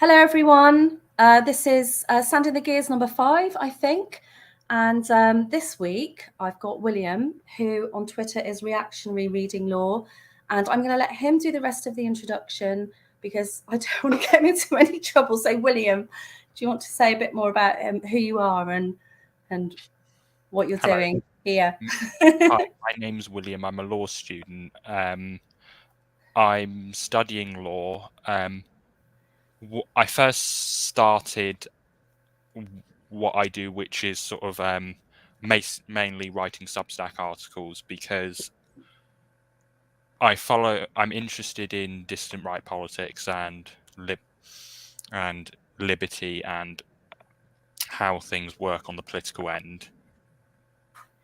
Hello, everyone. This is Sanding the Gears number 5, I think. And this week, I've got William, who on Twitter is Reactionary Reading Law. And I'm going to let him do the rest of the introduction because I don't want to get him into any trouble. So, William, do you want to say a bit more about who you are and what you're doing here? Hi, my name's William. I'm a law student. I'm studying law. I first started what I do, which is sort of mainly writing Substack articles, because I'm interested in dissident right politics and liberty and how things work on the political end.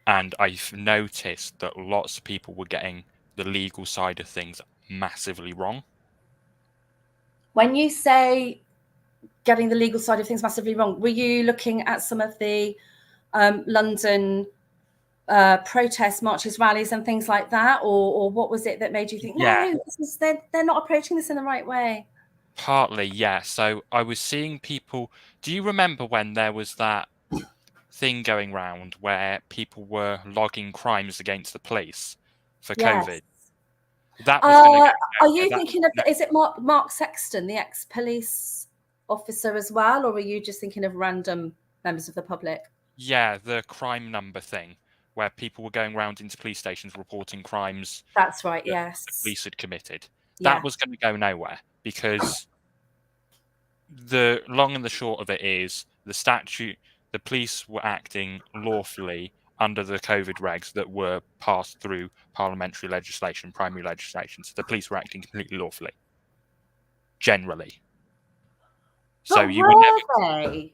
And I've noticed that lots of people were getting the legal side of things massively wrong. When you say getting the legal side of things massively wrong, were you looking at some of the London protests, marches, rallies, and things like that, or what was it that made you think, no, they're not approaching this in the right way? Partly, yeah. So I was seeing people. Do you remember when there was that thing going round where people were logging crimes against the police for COVID? That was going to go. Are you thinking of? Is it Mark Sexton, the ex-police officer, as well, or are you just thinking of random members of the public? Yeah, the crime number thing, where people were going around into police stations reporting crimes. That's right. That Yes. the police had committed. Yeah. That was going to go nowhere because the long and the short of it is the police were acting lawfully under the COVID regs that were passed through parliamentary legislation, primary legislation. So the police were acting completely lawfully, generally. So you would never.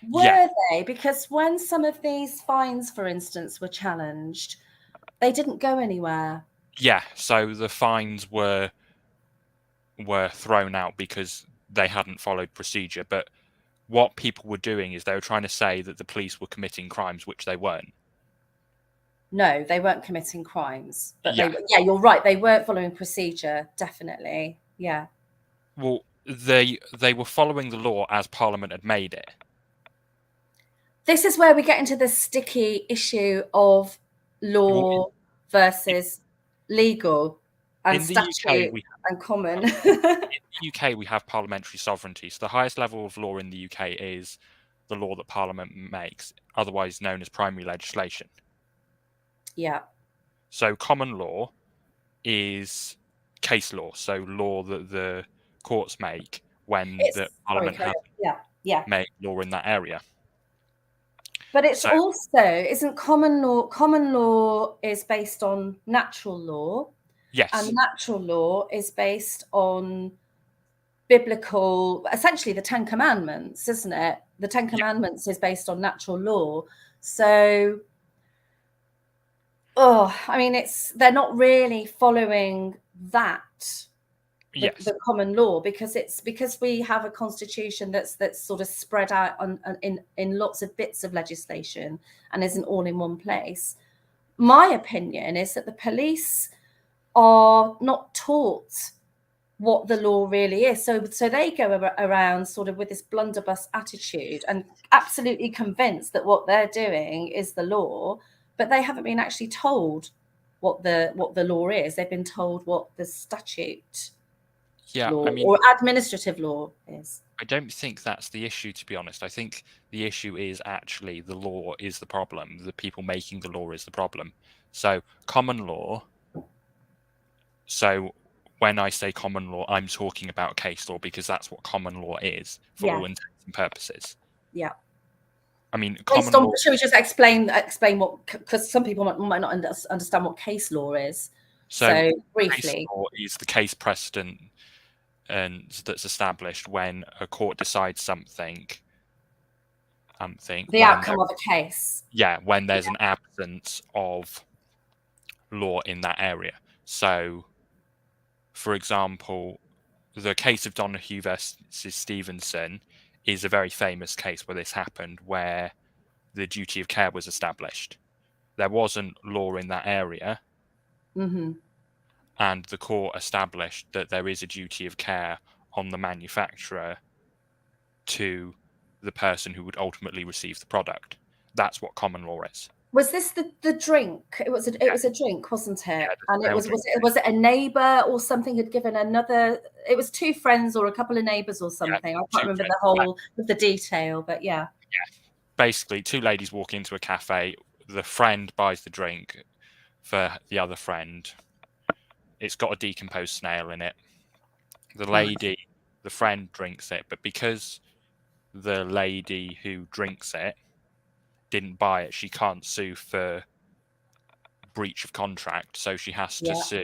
Were they? Because when some of these fines, for instance, were challenged, they didn't go anywhere. Yeah, so the fines were thrown out because they hadn't followed procedure. But what people were doing is they were trying to say that the police were committing crimes, which they weren't. No, they weren't committing crimes. But yeah, you're right. They weren't following procedure, definitely. Yeah. Well, they were following the law as Parliament had made it. This is where we get into the sticky issue of law versus legal and statute and common. In the UK, we have parliamentary sovereignty. So the highest level of law in the UK is the law that Parliament makes, otherwise known as primary legislation. Yeah. So common law is case law, so law that the courts make when the Parliament has made law in that area. But it's also, isn't common law is based on natural law. Yes. And natural law is based on biblical, essentially the 10 Commandments, isn't it? The 10 Commandments is based on natural law. So, I mean, they're not really following that. The common law, because we have a constitution that's sort of spread out in lots of bits of legislation and isn't all in one place. My opinion is that the police are not taught what the law really is. So they go around sort of with this blunderbuss attitude and absolutely convinced that what they're doing is the law, but they haven't been actually told what the law is. They've been told what the statute law or administrative law is. I don't think that's the issue, to be honest. I think the issue is actually the law is the problem. The people making the law is the problem. So common law. So when I say common law, I'm talking about case law because that's what common law is for all intents and purposes. Yeah. I mean, common law. Should we just explain what, because some people might not understand what case law is. So briefly, case law is the case precedent and that's established when a court decides something. The outcome of a case. Yeah, when there's an absence of law in that area. So, for example, the case of Donahue versus Stevenson is a very famous case where this happened, where the duty of care was established. There wasn't law in that area. Mm-hmm. And the court established that there is a duty of care on the manufacturer to the person who would ultimately receive the product. That's what common law is. Was this the drink? It was a drink, wasn't it? Yeah, And it was it a neighbour or something had given another? It was two friends or a couple of neighbours or something. I can't remember the whole of the detail, but yeah. Yeah, basically, two ladies walk into a cafe. The friend buys the drink for the other friend. It's got a decomposed snail in it. The lady, the friend drinks it, but because the lady who drinks it didn't buy it, she can't sue for breach of contract, so she has to sue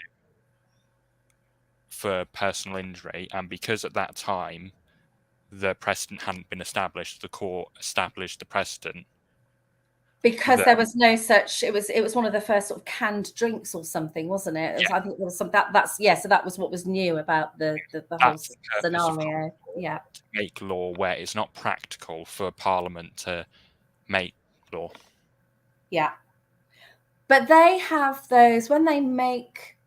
for personal injury. And because at that time the precedent hadn't been established, the court established the precedent. Because there was no such, it was one of the first sort of canned drinks or something, wasn't it? Yeah. I think there was some so that was what was new about the whole scenario. Yeah. To make law where it's not practical for Parliament to make law. Yeah. But they have those, when they make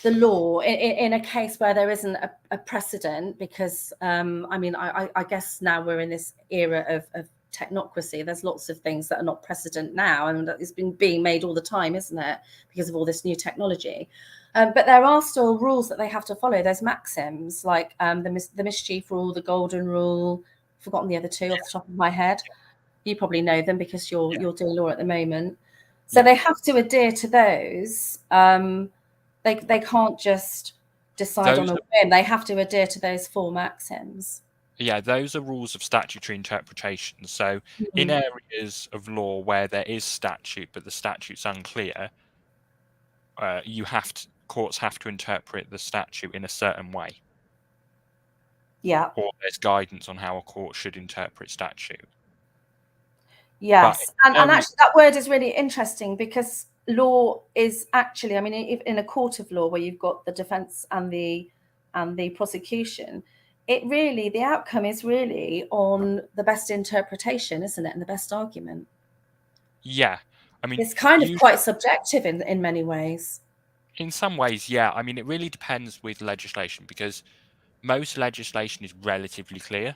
the law in a case where there isn't a precedent, because I mean, I guess now we're in this era of technocracy. There's lots of things that are not precedent now, and it's been being made all the time, isn't it, because of all this new technology. But there are still rules that they have to follow. There's maxims like the mischief rule, the golden rule. I've forgotten the other two off the top of my head. You probably know them because you're doing law at the moment. So they have to adhere to those. They can't just decide on a whim. They have to adhere to those four maxims. Yeah, those are rules of statutory interpretation. So in areas of law where there is statute, but the statute's unclear, courts have to interpret the statute in a certain way. Yeah. Or there's guidance on how a court should interpret statute. Yes, and actually that word is really interesting, because law is actually, I mean, in a court of law where you've got the defence and the prosecution, the outcome is really on the best interpretation, isn't it, and the best argument. Yeah, I mean, it's kind of quite subjective in many ways. In some ways, yeah. I mean, it really depends with legislation, because most legislation is relatively clear.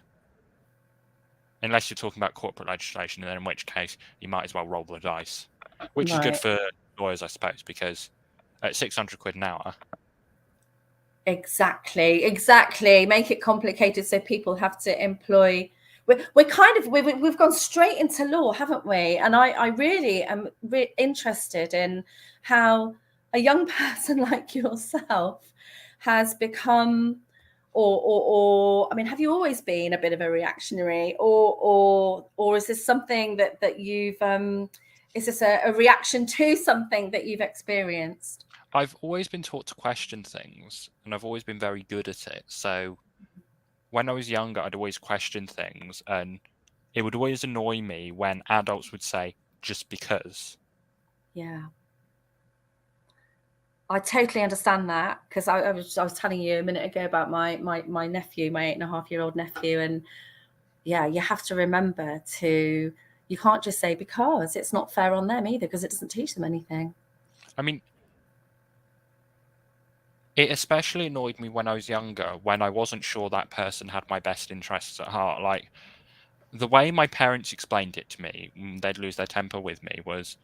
Unless you're talking about corporate legislation, and then in which case you might as well roll the dice. Which is good for lawyers, I suppose, because at 600 quid an hour. Exactly. Make it complicated so people have to employ. We've gone straight into law, haven't we? And I really am interested in how a young person like yourself has become, or I mean, have you always been a bit of a reactionary, or is this something that you've is this a reaction to something that you've experienced? I've always been taught to question things, and I've always been very good at it. So when I was younger, I'd always question things, and it would always annoy me when adults would say, just because. Yeah. I totally understand that, because I was telling you a minute ago about my nephew, my 8.5-year-old nephew, and yeah, you have to remember you can't just say because. It's not fair on them either, because it doesn't teach them anything. I mean, it especially annoyed me when I was younger, when I wasn't sure that person had my best interests at heart. Like, the way my parents explained it to me, they'd lose their temper with me, was,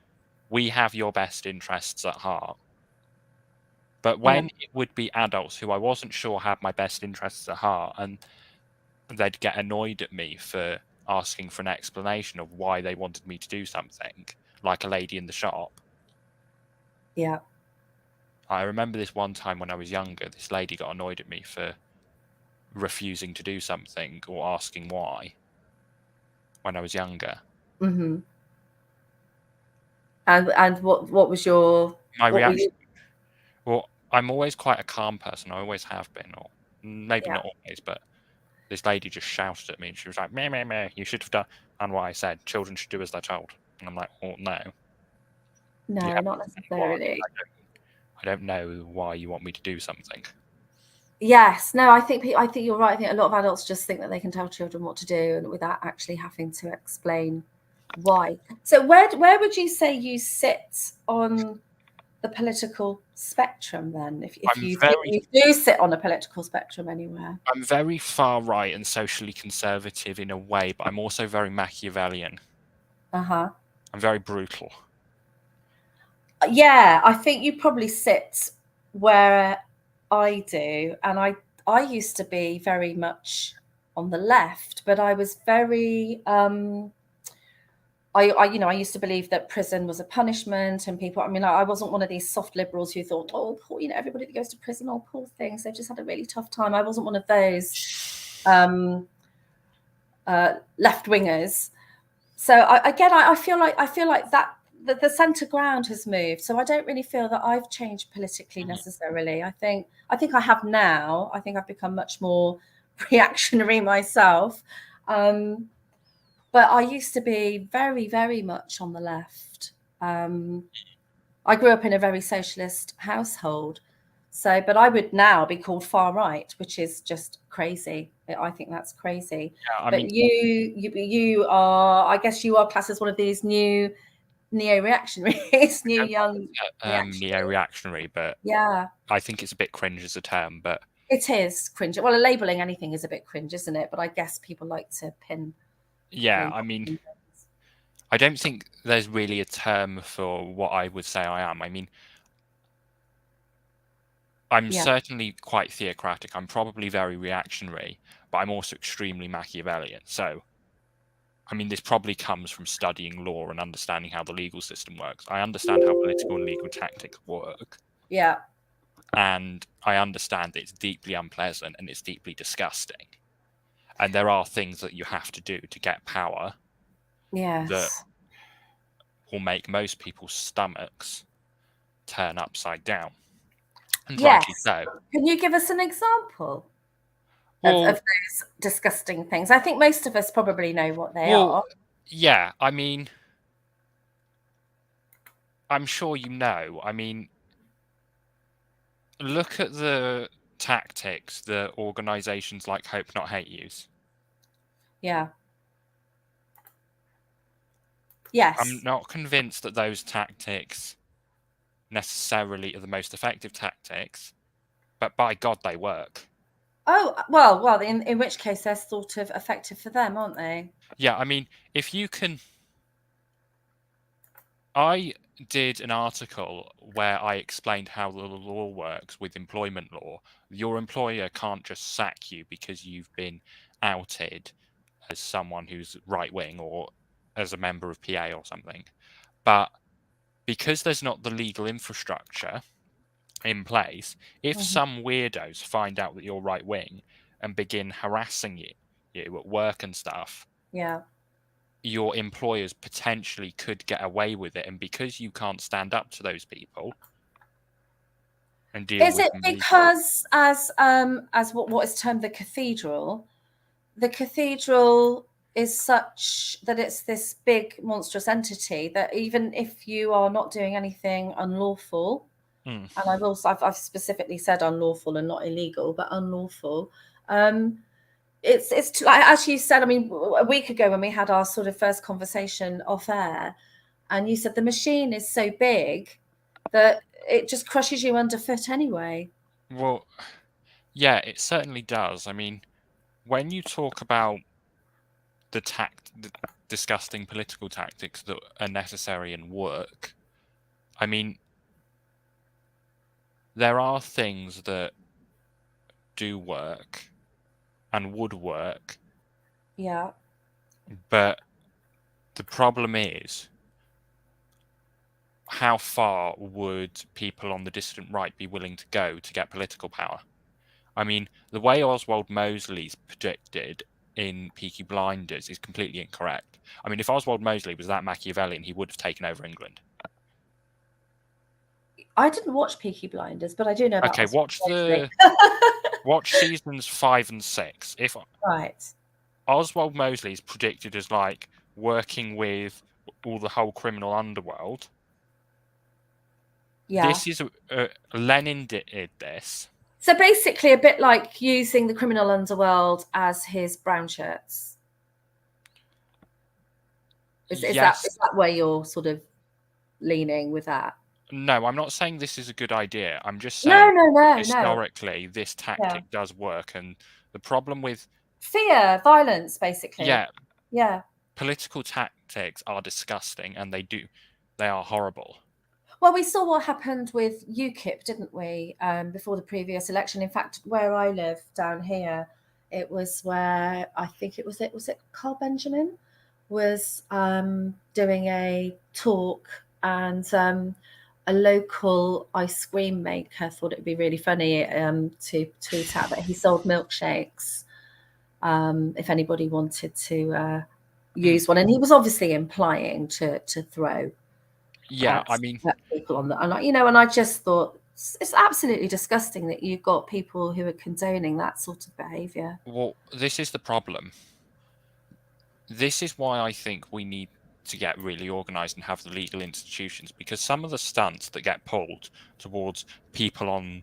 we have your best interests at heart. But when it would be adults who I wasn't sure had my best interests at heart, and they'd get annoyed at me for asking for an explanation of why they wanted me to do something, like a lady in the shop. Yeah. I remember this one time when I was younger, this lady got annoyed at me for refusing to do something or asking why when I was younger. Mm-hmm. And what was your reaction? Well, I'm always quite a calm person. I always have been, or maybe not always, but this lady just shouted at me, and she was like, meh, meh, meh, you should have done. And what I said, children should do as they're told. And I'm like, well, no. No, not necessarily. I don't know why you want me to do something. Yes, no, I think you're right. I think a lot of adults just think that they can tell children what to do, and without actually having to explain why. So where would you say you sit on the political spectrum then, if I'm you think very you do sit on a political spectrum anywhere? I'm very far right and socially conservative in a way, but I'm also very Machiavellian. Uh-huh. I'm very brutal. Yeah, I think you probably sit where I do, and I used to be very much on the left, but I was very I used to believe that prison was a punishment, and people. I mean, I wasn't one of these soft liberals who thought, oh, poor, everybody that goes to prison, oh, poor things, they've just had a really tough time. I wasn't one of those left wingers. So I feel like that the centre ground has moved. So I don't really feel that I've changed politically necessarily. I think I have now. I think I've become much more reactionary myself. But I used to be very, very much on the left. I grew up in a very socialist household. So, but I would now be called far right, which is just crazy. I think that's crazy. Yeah, I But mean, you are, I guess you are classed as one of these new neo-reactionaries, new young reactionaries. neo-reactionary, but Yeah, I think it's a bit cringe as a term. But it is cringe. Well, labeling anything is a bit cringe, isn't it? But I guess people like to pin yeah, labels I mean, on things. I don't think there's really a term for what I would say I am. I mean, I'm Yeah, certainly quite theocratic. I'm probably very reactionary, but I'm also extremely Machiavellian. So, I mean, this probably comes from studying law and understanding how the legal system works. I understand how political and legal tactics work, yeah, and I understand that it's deeply unpleasant and it's deeply disgusting. And there are things that you have to do to get power that yes, will make most people's stomachs turn upside down. And rightly yes. so. Can you give us an example of Well, those disgusting things? I think most of us probably know what they well, are. yeah, I mean, I'm sure you know. I mean, look at the tactics that organizations like Hope Not Hate use. Yeah. I'm Yes. not convinced that those tactics necessarily are the most effective tactics, but by God, they work. Oh, well, in which case they're sort of effective for them, aren't they? Yeah, I mean, if you can. I did an article where I explained how the law works with employment law. Your employer can't just sack you because you've been outed as someone who's right wing or as a member of PA or something. But because there's not the legal infrastructure in place, if Mhm. some weirdos find out that you're right wing and begin harassing you at work and stuff, Yeah. your employers potentially could get away with it. And because you can't stand up to those people and deal Is with it them legally, because as what is termed the cathedral is such that it's this big monstrous entity that even if you are not doing anything unlawful, hmm, and I've specifically said unlawful and not illegal, but unlawful. Um, it's like, as you said. I mean, a week ago when we had our sort of first conversation off air, and you said the machine is so big that it just crushes you underfoot anyway. well, yeah, it certainly does. I mean, when you talk about the disgusting political tactics that are necessary and work, I mean, there are things that do work and would work, Yeah. but the problem is how far would people on the distant right be willing to go to get political power? I mean, the way Oswald Mosley's predicted in Peaky Blinders is completely incorrect. I mean, if Oswald Mosley was that Machiavellian, he would have taken over England. I didn't watch Peaky Blinders, but I do know about Okay, Oswald Mosley. watch seasons 5 and 6. If Right. Oswald Mosley is predicted as like working with all the whole criminal underworld, Yeah. this is Lenin did this. So basically, a bit like using the criminal underworld as his brown shirts. Is Yes, that where you're sort of leaning with that? No, I'm not saying this is a good idea. I'm just No, saying no. historically this Yeah. tactic does work, and the problem with Fear, violence, basically. yeah, Yeah. political tactics are disgusting, and they are horrible. Well, we saw what happened with UKIP, didn't we, before the previous election? In fact, where I live down here, it was where I think was it Carl Benjamin was doing a talk, and a local ice cream maker thought it'd be really funny to tweet out that he sold milkshakes if anybody wanted to use one, and he was obviously implying to throw Yeah, I mean, at people on the, and I just thought it's absolutely disgusting that you've got people who are condoning that sort of behaviour. well, this is the problem. This is why I think we need to get really organised and have the legal institutions, because some of the stunts that get pulled towards people on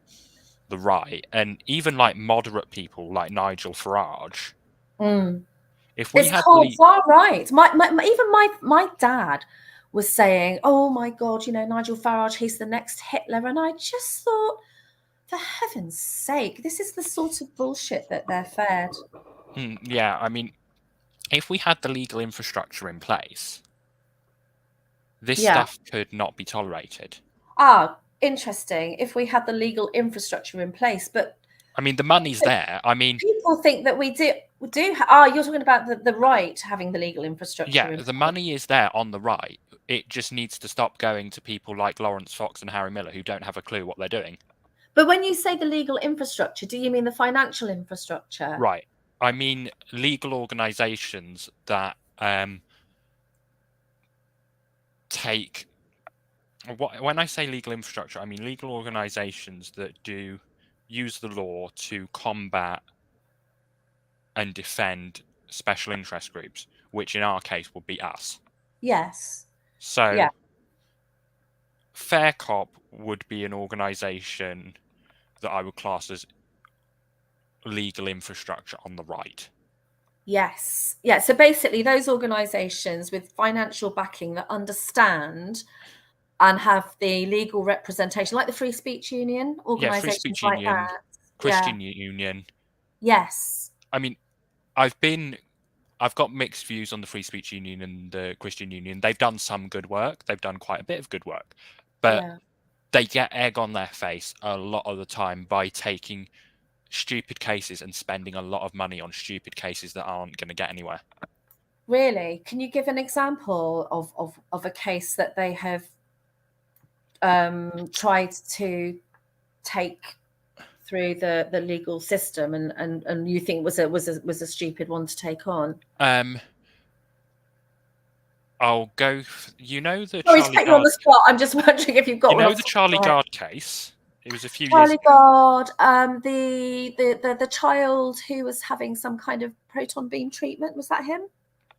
the right, and even like moderate people like Nigel Farage, Mm. if we It's had called far right. Even my dad was saying, "Oh my God, Nigel Farage, he's the next Hitler," and I just thought, for heaven's sake, this is the sort of bullshit that they're fed. yeah, I mean, if we had the legal infrastructure in place, this Yeah. stuff could not be tolerated. Interesting. If we had the legal infrastructure in place, but I mean, the money's there. I mean, people think that we do. You're talking about the right having the legal infrastructure yeah, in the place. money is there on the right. It just needs to stop going to people like Lawrence Fox and Harry Miller who don't have a clue what they're doing. But when you say the legal infrastructure, do you mean the financial infrastructure? Right. I mean legal organisations that take. When I say legal infrastructure, I mean legal organisations that do use the law to combat and defend special interest groups, which in our case would be us. Yes. So, Yeah. Fair Cop would be an organisation that I would class as legal infrastructure on the right. Yes. Yeah. So basically, those organisations with financial backing that understand and have the legal representation, like the Free Speech Union, Yeah, Free organisations Speech like Union, that. Yeah. Christian Union. Yes. I mean, I've got mixed views on the Free Speech Union and the Christian Union. They've done some good work. They've done quite a bit of good work, but Yeah. they get egg on their face a lot of the time by taking stupid cases and spending a lot of money on stupid cases that aren't going to get anywhere. Really? Can you give an example of a case that they have tried to take through the legal system and you think was a stupid one to take on? I'll go. The Sorry to Charlie put you on Gard. the spot. I'm just wondering if you've got one off The the top of Charlie your head. Gard case. It was a few years Charlie ago. Gard, the child who was having some kind of proton beam treatment, was that him?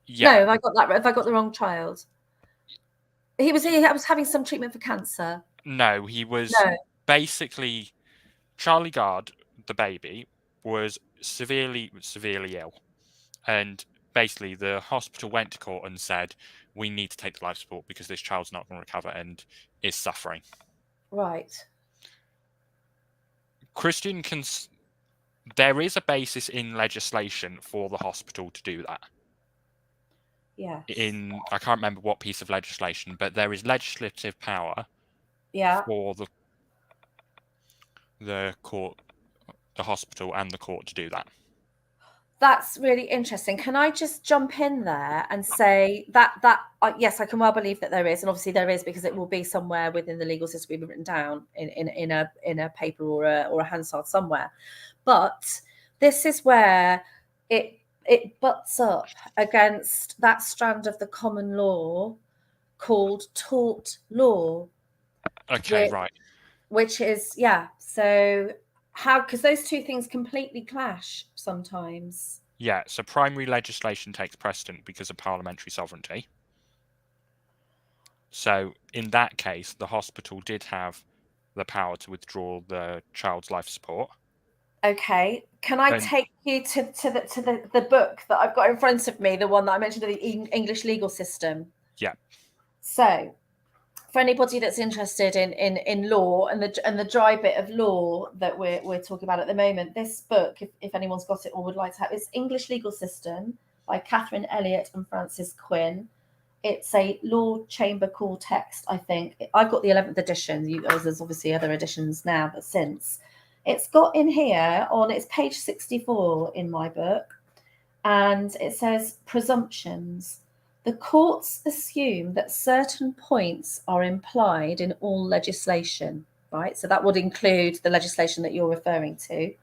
Yeah. No, have I got that right? Have I got the wrong child? He was having some treatment for cancer. No, he was basically Charlie Gard, the baby, was severely ill, and basically the hospital went to court and said we need to take the life support because this child's not going to recover and is suffering. Right. There is a basis in legislation for the hospital to do that. Yes. I can't remember what piece of legislation, but there is legislative power for the court, the hospital and the court to do that. That's really interesting. Can I just jump in there and say that yes, I can well believe that there is, and obviously there is because it will be somewhere within the legal system written down in a paper or a Hansard somewhere. But this is where it butts up against that strand of the common law called tort law. Okay, right. Which is so because those two things completely clash sometimes. Yeah, so primary legislation takes precedent because of parliamentary sovereignty. So in that case, the hospital did have the power to withdraw the child's life support. Okay, can I take you to the book that I've got in front of me, the one that I mentioned, the English legal system? Yeah. So, for anybody that's interested in law and the dry bit of law that we're talking about at the moment, this book, if anyone's got it or would like to have, it's English Legal System by Catherine Elliott and Francis Quinn. It's a law chamber core text, I think. I've got the 11th edition. There's obviously other editions now, but since it's got in here it's page 64 in my book, and it says presumptions. The courts assume that certain points are implied in all legislation, right? So that would include the legislation that you're referring to.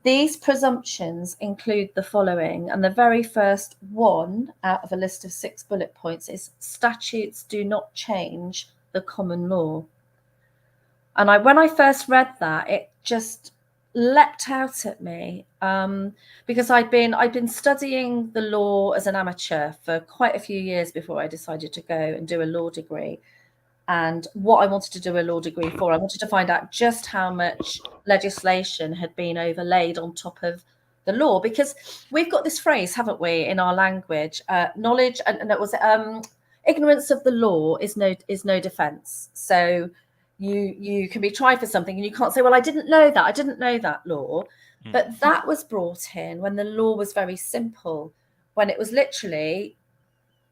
These presumptions include the following, and the very first one out of a list of 6 bullet points is statutes do not change the common law. And when I first read that, it just leapt out at me, because I'd been studying the law as an amateur for quite a few years before I decided to go and do a law degree. And what I wanted to do a law degree for, I wanted to find out just how much legislation had been overlaid on top of the law, because we've got this phrase, haven't we, in our language, knowledge, and it was ignorance of the law is no defense. So you can be tried for something and you can't say, well, I didn't know that law. But that was brought in when the law was very simple, when it was literally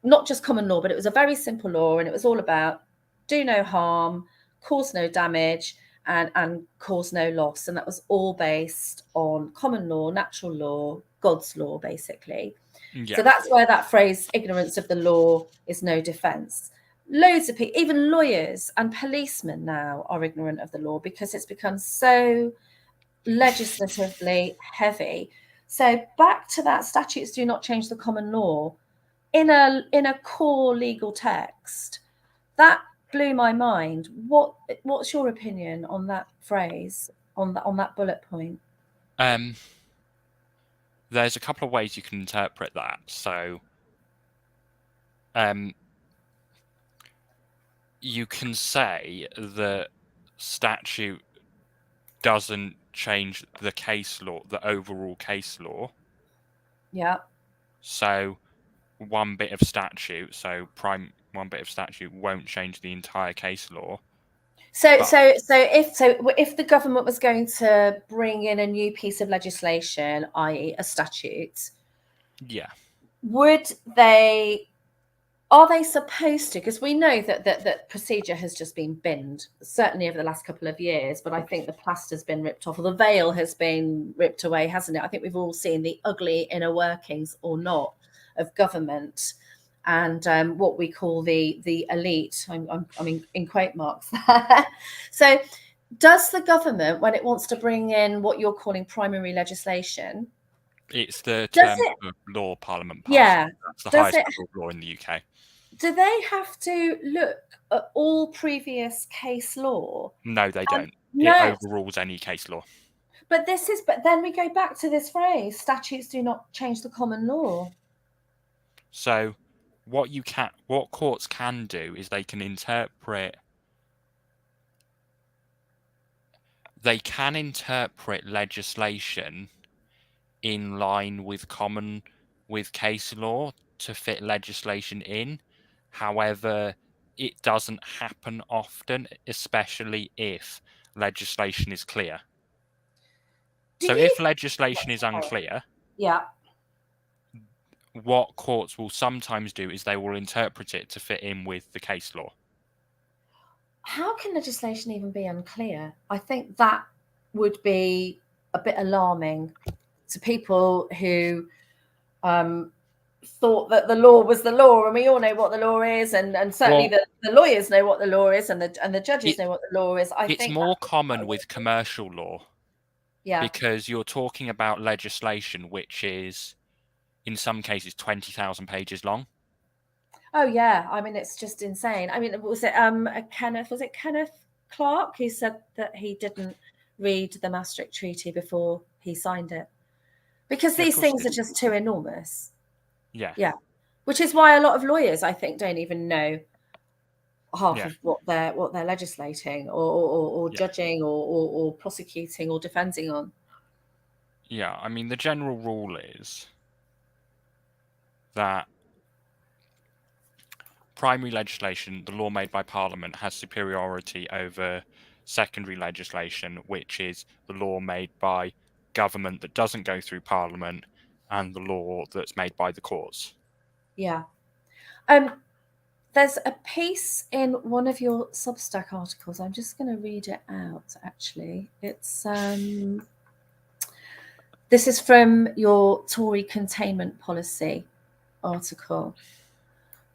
not just common law, but it was a very simple law, and it was all about do no harm, cause no damage, and cause no loss. And that was all based on common law, natural law, God's law, basically. Yeah. So that's where that phrase, ignorance of the law is no defense. Loads of people, even lawyers and policemen now, are ignorant of the law because it's become so legislatively heavy. So back to that, statutes do not change the common law. In a core legal text, that blew my mind. What's your opinion on that phrase, on that bullet point? There's a couple of ways you can interpret that. So you can say that statute doesn't change the case law, the overall case law. Yeah. So one bit of statute won't change the entire case law. So if the government was going to bring in a new piece of legislation, i.e. a statute, yeah, are they supposed to? Because we know that procedure has just been binned, certainly over the last couple of years, but I think the plaster's been ripped off, or the veil has been ripped away, hasn't it? I think we've all seen the ugly inner workings, or not, of government and what we call the elite. I'm in quote marks there. So does the government, when it wants to bring in what you're calling primary legislation, it's the term of law Parliament passed. Yeah, that's the highest level of law in the UK. Do they have to look at all previous case law? No, they don't. It overrules any case law. But then we go back to this phrase: statutes do not change the common law. So, what courts can do is they can interpret legislation in line with case law to fit legislation in. However, it doesn't happen often, especially if legislation is clear. So if legislation is unclear, what courts will sometimes do is they will interpret it to fit in with the case law. How can legislation even be unclear? I think that would be a bit alarming to people who thought that the law was the law, and we all know what the law is, and certainly the lawyers know what the law is, and the judges know what the law is. I think it's more common with commercial law. Yeah. Because you're talking about legislation which is, in some cases, 20,000 pages long. Oh yeah, I mean it's just insane. I mean, was it Kenneth Clark who said that he didn't read the Maastricht Treaty before he signed it? Because these things are just too enormous. Yeah. Yeah. Which is why a lot of lawyers, I think, don't even know half of what they're legislating or judging or prosecuting or defending on. Yeah, I mean the general rule is that primary legislation, the law made by Parliament, has superiority over secondary legislation, which is the law made by government that doesn't go through Parliament and the law that's made by the courts. Yeah. There's a piece in one of your Substack articles. I'm just going to read it out, actually. It's this is from your Tory containment policy article.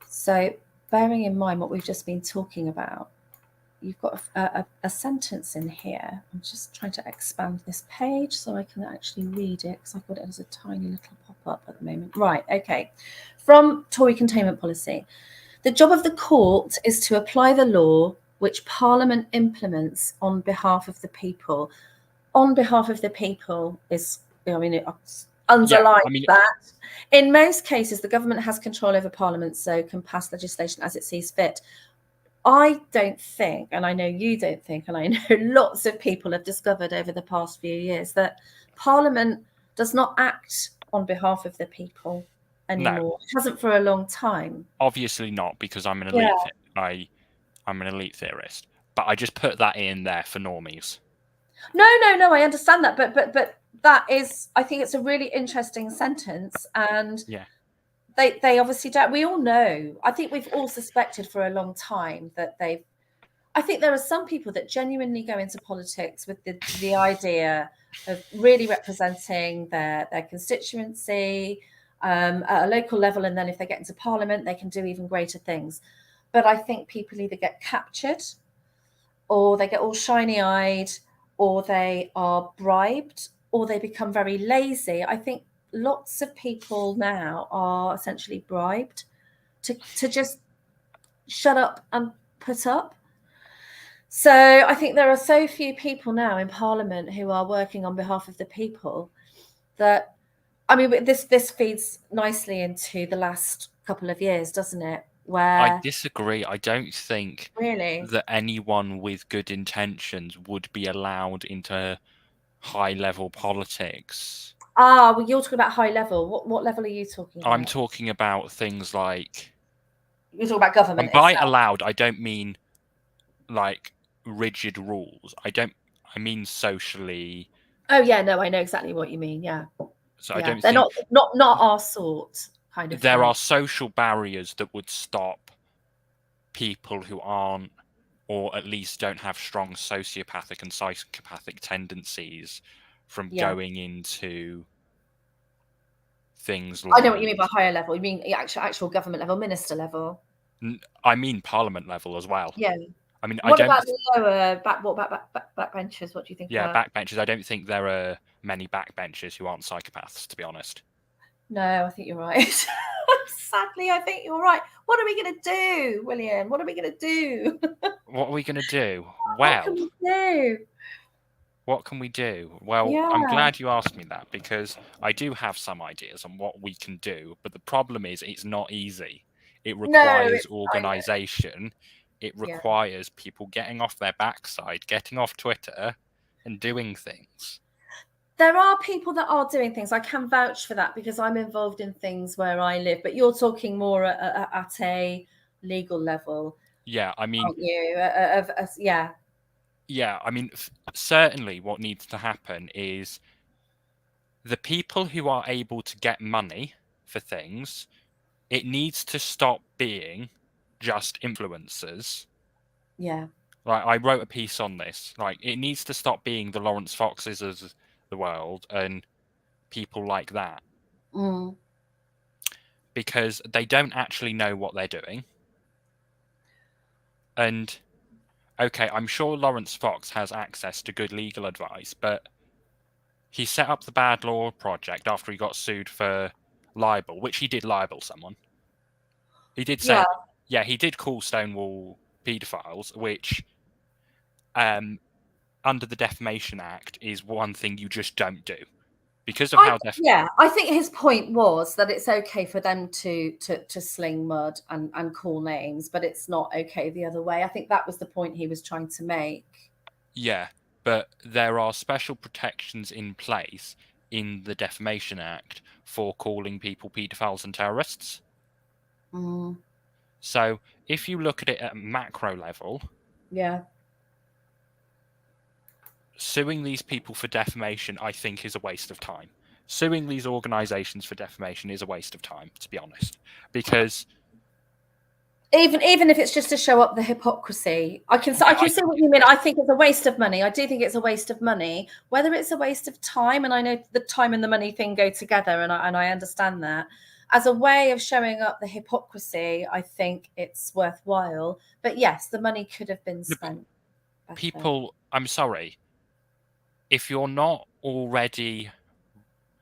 So, bearing in mind what we've just been talking about, you've got a sentence in here. I'm just trying to expand this page so I can actually read it, because I've got it as a tiny little pop-up at the moment. Right, okay. From Tory containment policy. The job of the court is to apply the law which Parliament implements on behalf of the people. On behalf of the people is, I mean, it underlines that. In most cases, the government has control over Parliament, so can pass legislation as it sees fit. I don't think, and I know you don't think, and I know lots of people have discovered over the past few years, that Parliament does not act on behalf of the people anymore. No. It hasn't for a long time. Obviously not, because I'm an elite. I'm an elite theorist, but I just put that in there for normies. No, I understand that, but that is, I think it's a really interesting sentence, and yeah, they obviously don't. We all know. I think we've all suspected for a long time that they've. I think there are some people that genuinely go into politics with the idea of really representing their constituency at a local level, and then if they get into Parliament, they can do even greater things. But I think people either get captured, or they get all shiny-eyed, or they are bribed, or they become very lazy. I think lots of people now are essentially bribed to just shut up and put up. So I think there are so few people now in Parliament who are working on behalf of the people that, I mean, this feeds nicely into the last couple of years, doesn't it? Where I disagree. I don't think really that anyone with good intentions would be allowed into high-level politics. well, you're talking about high level. What level are you talking about? I'm talking about things like. You're talking about government And by itself. allowed, I don't mean like rigid rules. I mean socially. Oh yeah, no, I know exactly what you mean. Yeah, So I yeah, don't they're think not our sort kind of there thing. are social barriers that would stop people who aren't, or at least don't have strong sociopathic and psychopathic tendencies from going into things like. I know what you mean by higher level. You mean actual government level, minister level. I mean Parliament level as well. Yeah. I mean, what about the lower backbenchers? What do you think? Yeah, about backbenchers. I don't think there are many backbenchers who aren't psychopaths, to be honest. No, I think you're right. Sadly, I think you're right. What are we going to do, William? What are we going to do? What are we going to do? What can we do? What can we do? Well, Yeah. I'm glad you asked me that, because I do have some ideas on what we can do, but the problem is it's not easy. It requires organisation. It requires people getting off their backside, getting off Twitter and doing things. There are people that are doing things. I can vouch for that because I'm involved in things where I live, but you're talking more at a legal level. Yeah, I mean, aren't you? Yeah. Yeah, I mean, certainly what needs to happen is the people who are able to get money for things, it needs to stop being just influencers. Yeah. Like, I wrote a piece on this. Like, it needs to stop being the Lawrence Foxes of the world and people like that. Mm. Because they don't actually know what they're doing. And, okay, I'm sure Lawrence Fox has access to good legal advice, but he set up the Bad Law Project after he got sued for libel, which he did libel someone. He did say, yeah, he did call Stonewall paedophiles, which, under the Defamation Act, is one thing you just don't do. Because of how I think his point was that it's okay for them to sling mud and call names, but it's not okay the other way. I think that was the point he was trying to make. Yeah, but there are special protections in place in the Defamation Act for calling people paedophiles and terrorists. Mm. So if you look at it at macro level, Yeah. suing these people for defamation, I think, is a waste of time. Suing these organisations for defamation is a waste of time, to be honest, because even if it's just to show up the hypocrisy, I can see what you mean. I think it's a waste of money. I do think it's a waste of money. Whether it's a waste of time, and I know the time and the money thing go together, and I understand that. As a way of showing up the hypocrisy, I think it's worthwhile. But yes, the money could have been spent better. People, I'm sorry, if you're not already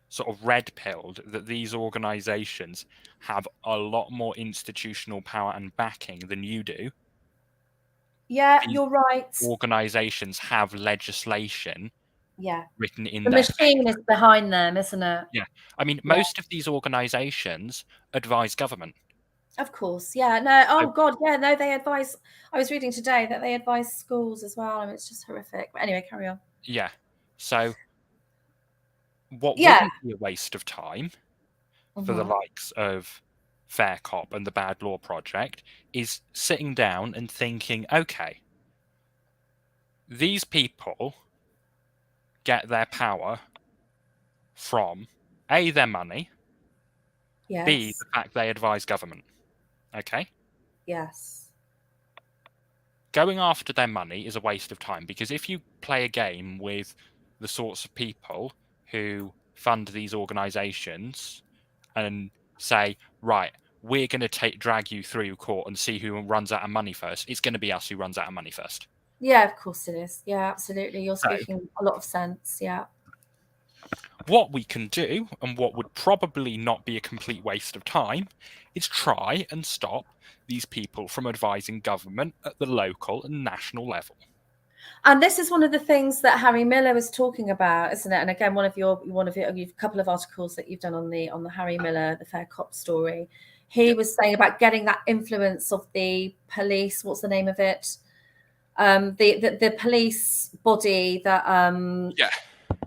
sort of red-pilled that these organisations have a lot more institutional power and backing than you do. Yeah, you're right. Organisations have legislation written in the their machine favour. is behind them, isn't it? Yeah. I mean, most of these organisations advise government. Of course, yeah. No, oh God, yeah, no, they advise. I was reading today that they advise schools as well, and it's just horrific. But anyway, carry on. Yeah. So what Yeah. wouldn't be a waste of time for the likes of Fair Cop and the Bad Law Project is sitting down and thinking, okay, these people get their power from A, their money, Yes. B, the fact they advise government. Okay? Yes. Going after their money is a waste of time because if you play a game with the sorts of people who fund these organizations and say, right, we're going to drag you through court and see who runs out of money first, it's going to be us who runs out of money first. Yeah, of course it is. Yeah, absolutely. You're speaking a lot of sense. Yeah. What we can do, and what would probably not be a complete waste of time, is try and stop these people from advising government at the local and national level. And this is one of the things that Harry Miller was talking about, isn't it? And again, you've a couple of articles that you've done on the Harry Miller, the Fair Cop story. He was saying about getting that influence of the police. What's the name of it? The police body that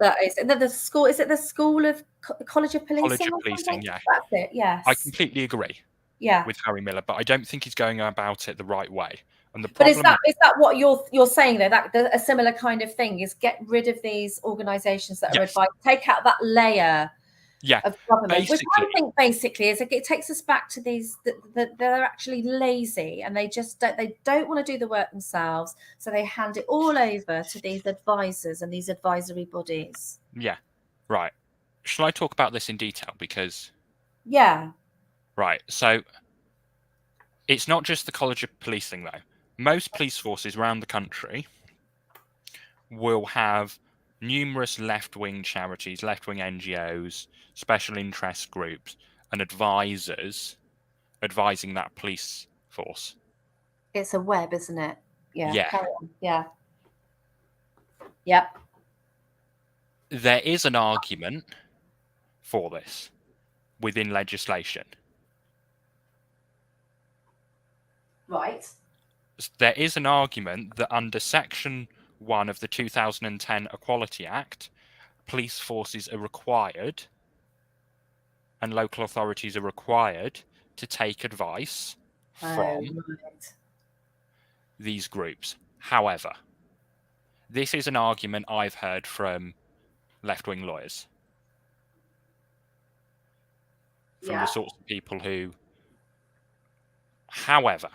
that is the school. Is it the School of College of Policing? College of Policing, yeah. That's it. Yes. I completely agree. Yeah. With Harry Miller, but I don't think he's going about it the right way. And the But problem is that what you're saying though? That a similar kind of thing is get rid of these organisations that are advised, take out that layer of government, which I think basically is it takes us back to these that they're actually lazy and they don't want to do the work themselves, so they hand it all over to these advisors and these advisory bodies. Yeah, right. Shall I talk about this in detail? Because right, so it's not just the College of Policing though. Most police forces around the country will have numerous left-wing charities, left-wing NGOs, special interest groups, and advisors advising that police force. It's a web, isn't it? Yeah. Carry on. Yeah. Yep. There is an argument for this within legislation. Right. There is an argument that under Section 1 of the 2010 Equality Act, police forces are required and local authorities are required to take advice from these groups. However, this is an argument I've heard from left-wing lawyers. From the sorts of people who... However...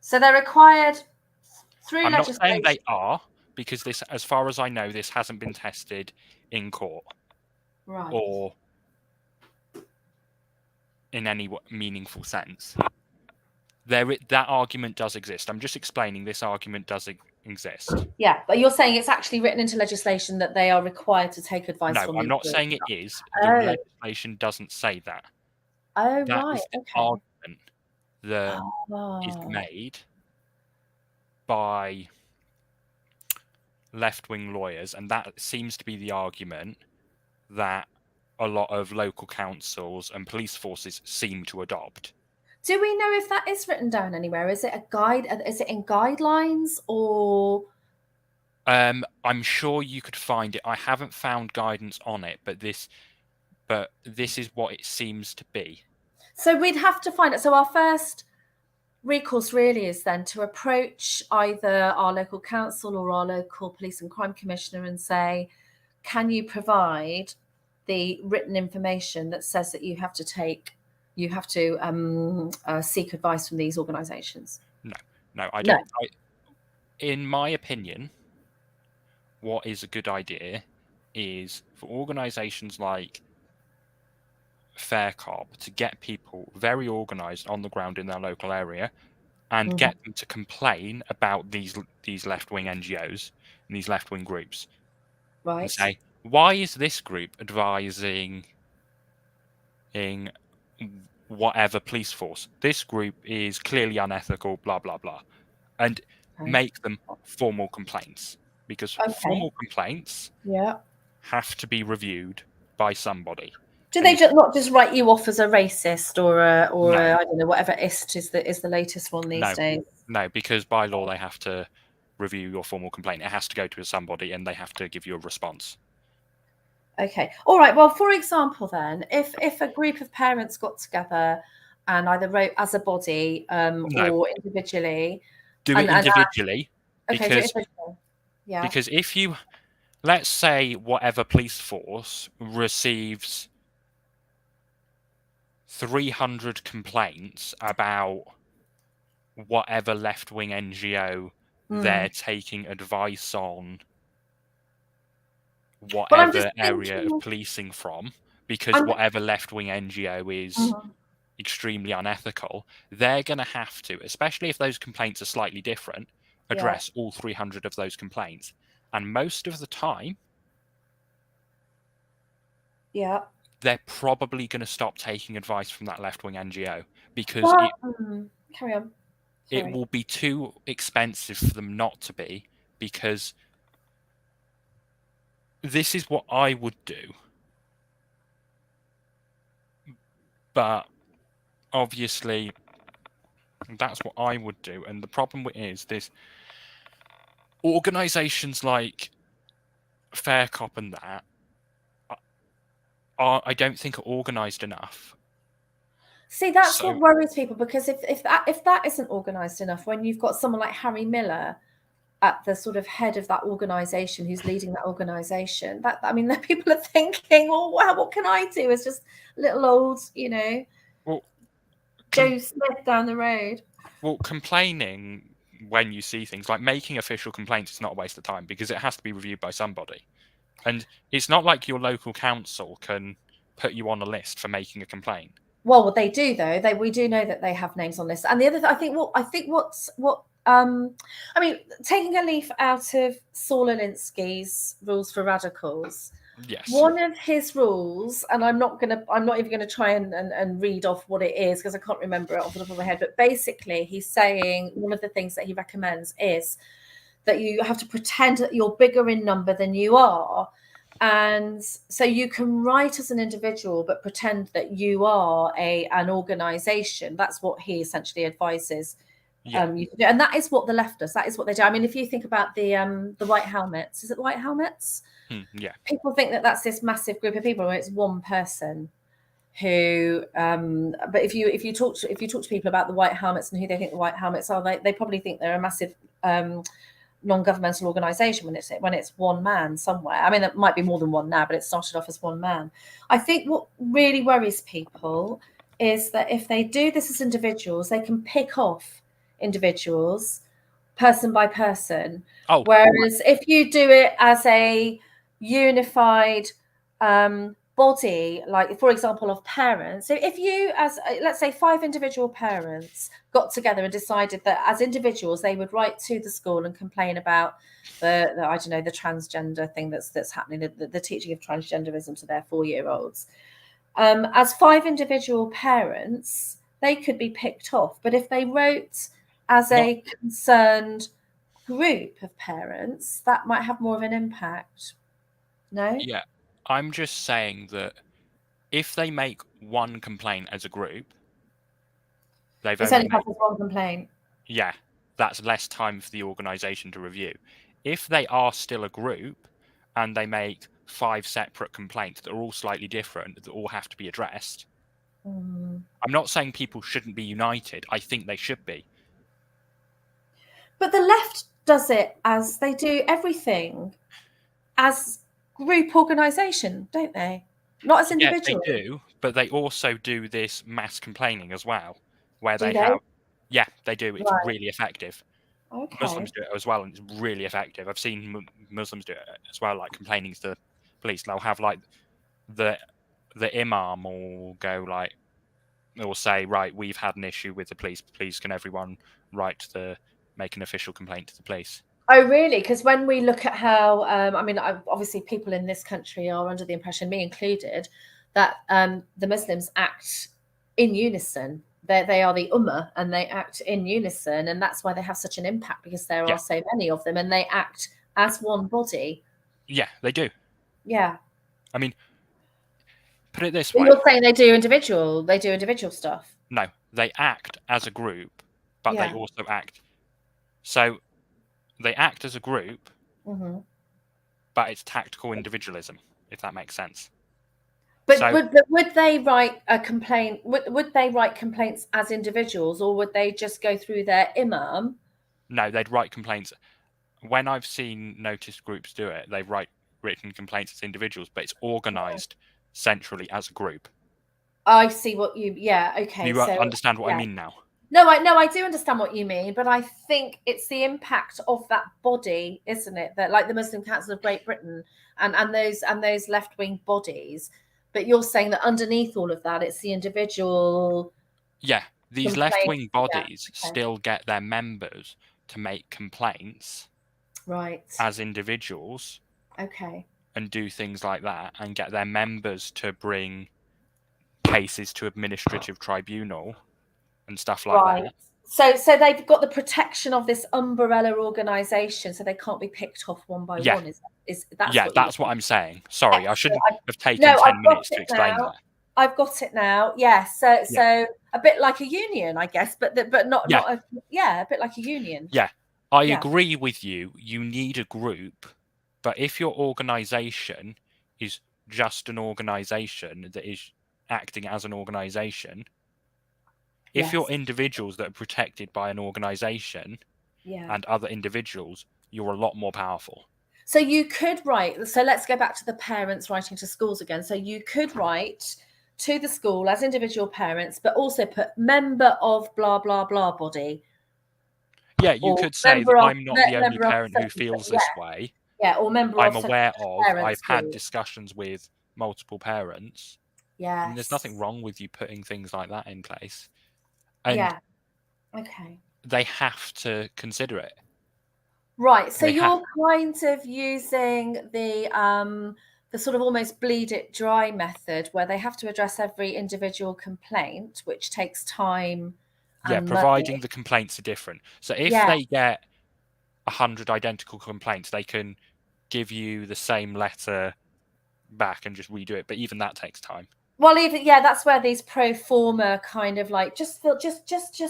So they're required through legislation. I'm not saying they are, because this, as far as I know, this hasn't been tested in court. Right. Or in any meaningful sense. That argument does exist. I'm just explaining this argument does exist. Yeah, but you're saying it's actually written into legislation that they are required to take advice from. No, I'm not saying it is. The legislation doesn't say that. Oh, that right. is the argument that is made by left-wing lawyers, and that seems to be the argument that a lot of local councils and police forces seem to adopt. Do we know if that is written down anywhere? Is it a guide? Is it in guidelines or? I'm sure you could find it. I haven't found guidance on it, but this is what it seems to be. So we'd have to find it. So our first recourse really is then to approach either our local council or our local police and crime commissioner and say, can you provide the written information that says that you have to seek advice from these organisations? No, I No. don't. In my opinion, what is a good idea is for organisations like Fair Cop to get people very organised on the ground in their local area and get them to complain about these left-wing NGOs and these left-wing groups and Right. say, why is this group advising in whatever police force? This group is clearly unethical, blah, blah, blah. And Okay. make them formal complaints, because Okay. formal complaints Yeah. have to be reviewed by somebody. Do And they it's not just write you off as a racist or no, I don't know, whatever ist is the latest one these days? no, because by law they have to review your formal complaint. It has to go to somebody, and they have to give you a response. Okay. All right. Well, for example, then, if a group of parents got together and either wrote as a body No, or individually, do it and individually, okay, do it because individually. Yeah. if you, let's say whatever police force receives 300 complaints about whatever left-wing NGO they're taking advice on Well, I'm just whatever area of thinking. policing from, because I'm. whatever left-wing NGO is Mhm. extremely unethical, they're going to have to, especially if those complaints are slightly different, Yeah. address all 300 of those complaints. And most of the time, Yeah. they're probably going to stop taking advice from that left-wing NGO because But carry on. it Sorry. will be too expensive for them not to be, because this is what I would do. But obviously, that's what I would do. And the problem is this: organisations like Fair Cop and that I don't think are organised enough. See, that's what So, worries people, because if that isn't organised enough, when you've got someone like Harry Miller at the sort of head of that organisation, who's leading that organisation, that I mean, the people are thinking, well, wow, what can I do as just little old, well, Joe Smith down the road? complaining when you see things like making official complaints is not a waste of time, because it has to be reviewed by somebody. And it's not like your local council can put you on a list for making a complaint. Well, what they do though, we do know that they have names on lists. And the other, I think I mean, taking a leaf out of Saul Alinsky's Rules for Radicals, Yes. one of his rules, and I'm not even gonna try and read off what it is because I can't remember it off the top of my head. But basically, he's saying one of the things that he recommends is that you have to pretend that you're bigger in number than you are. And so you can write as an individual, but pretend that you are an organization. That's what he essentially advises Yeah. you to do. And that is what the left does. That is what they do. I mean, if you think about the white helmets, is it the white helmets? Yeah. People think that that's this massive group of people where it's one person who but if you talk to people about the white helmets and who they think the white helmets are, they probably think they're a massive non-governmental organization when it's one man somewhere. I mean, it might be more than one now, but it started off as one man. I think what really worries people is that if they do this as individuals, they can pick off individuals person by person. Oh, Whereas if you do it as a unified body, like for example of parents, so if you, as let's say 5 individual parents got together and decided that as individuals they would write to the school and complain about the I don't know, the transgender thing that's happening, the teaching of transgenderism to their 4-year-olds, as 5 individual parents, they could be picked off. But if they wrote as not a concerned group of parents, that might have more of an impact. No? yeah. I'm just saying that if they make one complaint as a group, they've It's only only made, passes one complaint. yeah, that's less time for the organisation to review. If they are still a group and they make 5 separate complaints that are all slightly different, that all have to be addressed, I'm not saying people shouldn't be united. I think they should be. But the left does it as they do everything as group organisation, don't they? Not as Yeah, they individual. do, but they also do this mass complaining as well, where Do they they? have, yeah, they do. It's Right. really effective. Okay. Muslims do it as well, and it's really effective. I've seen Muslims do it as well, like complaining to the police. They'll have like the imam will go like, will say, right, we've had an issue with the police. Please, can everyone make an official complaint to the police? Oh, really? Because when we look at how, I mean, obviously people in this country are under the impression, me included, that the Muslims act in unison. They are the Ummah and they act in unison. And that's why they have such an impact, because there Yeah, are so many of them and they act as one body. yeah, they do. Yeah. I mean, put it this But way. you're saying they do individual stuff. No, they act as a group, but they Yeah. also act. So they act as a group, Hmm. but it's tactical individualism, if that makes sense. But So would they write a complaint? Would they write complaints as individuals, or would they just go through their imam? no, they'd write complaints. When I've seen noticed groups do it, they write written complaints as individuals, but it's organised centrally as a group. I see what you. Yeah. Do Okay. you So understand what I yeah. mean now? No, I do understand what you mean, but I think it's the impact of that body, isn't it? That like the Muslim Council of Great Britain and those left wing bodies. But you're saying that underneath all of that, it's the individual Yeah, these complaints. left-wing Yeah. bodies Okay. still get their members to make complaints Right. as individuals Okay. and do things like that, and get their members to bring cases to administrative tribunal and stuff like Right. that. So they've got the protection of this umbrella organisation, so they can't be picked off one by Yeah, one. Is that's yeah, what you? that's what I'm saying. Sorry, I Excellent. shouldn't have taken No, 10 I've got minutes to it explain now. that. I've got it now. Yeah. So Yeah, so a bit like a union, I guess, but not yeah, a yeah, a bit like a union. yeah. I Yeah. agree with you. You need a group, but if your organisation is just an organisation that is acting as an organisation, if you're Yes. individuals that are protected by an organisation Yeah. and other individuals, you're a lot more powerful. So you could write. So let's go back to the parents writing to schools again. So you could write to the school as individual parents, but also put member of blah blah blah body, Yeah, you or could say that I'm not the only member of parent who such and such. feels Yeah, this way. yeah, or member I'm of such aware and such of, I've parents had group. discussions with multiple parents. And there's Yes. nothing wrong with you putting things like that in place. And Yeah. Okay. they have to consider it. Right. So They have, you're kind of using the sort of almost bleed it dry method, where they have to address every individual complaint, which takes time yeah, and money. providing the complaints are different. So if Yeah. they get 100 identical complaints, they can give you the same letter back and just redo it. But even that takes time. Well, even yeah, that's where these pro forma kind of like just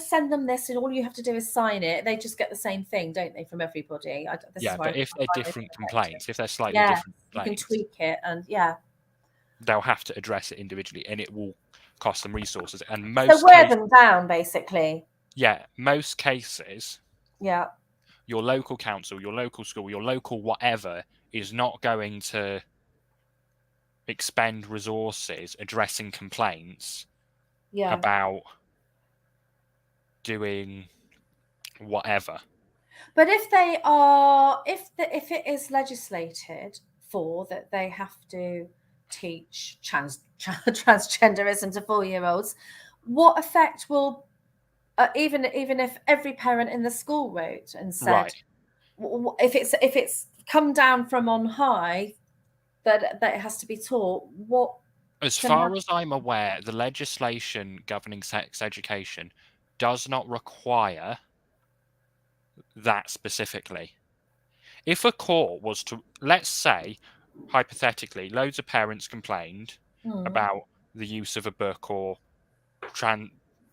send them this, and all you have to do is sign it. They just get the same thing, don't they, from everybody? This is Yeah, where but I if they're find this different effective. complaints, if they're slightly Yeah, different you can complaints, tweak it, and yeah. they'll have to address it individually, and it will cost them resources. And So most wear cases, them down, basically. yeah, most cases, Yeah. your local council, your local school, your local whatever is not going to expend resources addressing complaints Yeah. about doing whatever. But if they are, if it is legislated for that, they have to teach transgenderism to 4-year-olds. What effect will even if every parent in the school wrote and said, Right. if it's come down from on high that it has to be taught, what As can far happen? as I'm aware, the legislation governing sex education does not require that specifically. If a court was to, let's say, hypothetically, loads of parents complained about the use of a book or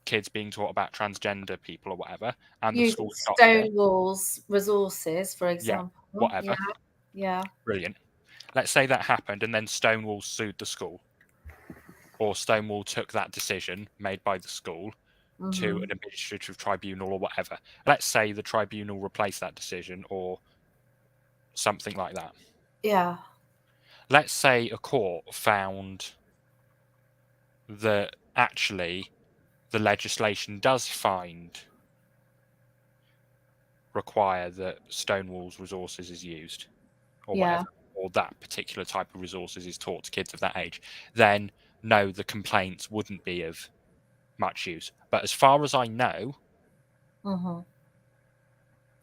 kids being taught about transgender people or whatever, and the Using school stopped it. Stonewall's resources, for Yeah, example. Yeah, whatever. yeah. Brilliant. Let's say that happened, and then Stonewall sued the school. or Stonewall took that decision made by the school to Mm-hmm. an administrative tribunal or whatever. Let's say the tribunal replaced that decision or something like that. Yeah. Let's say a court found that actually the legislation does require that Stonewall's resources is used or Yeah. whatever, or that particular type of resources is taught to kids of that age, then no, the complaints wouldn't be of much use. But as far as I know, Mm-hmm.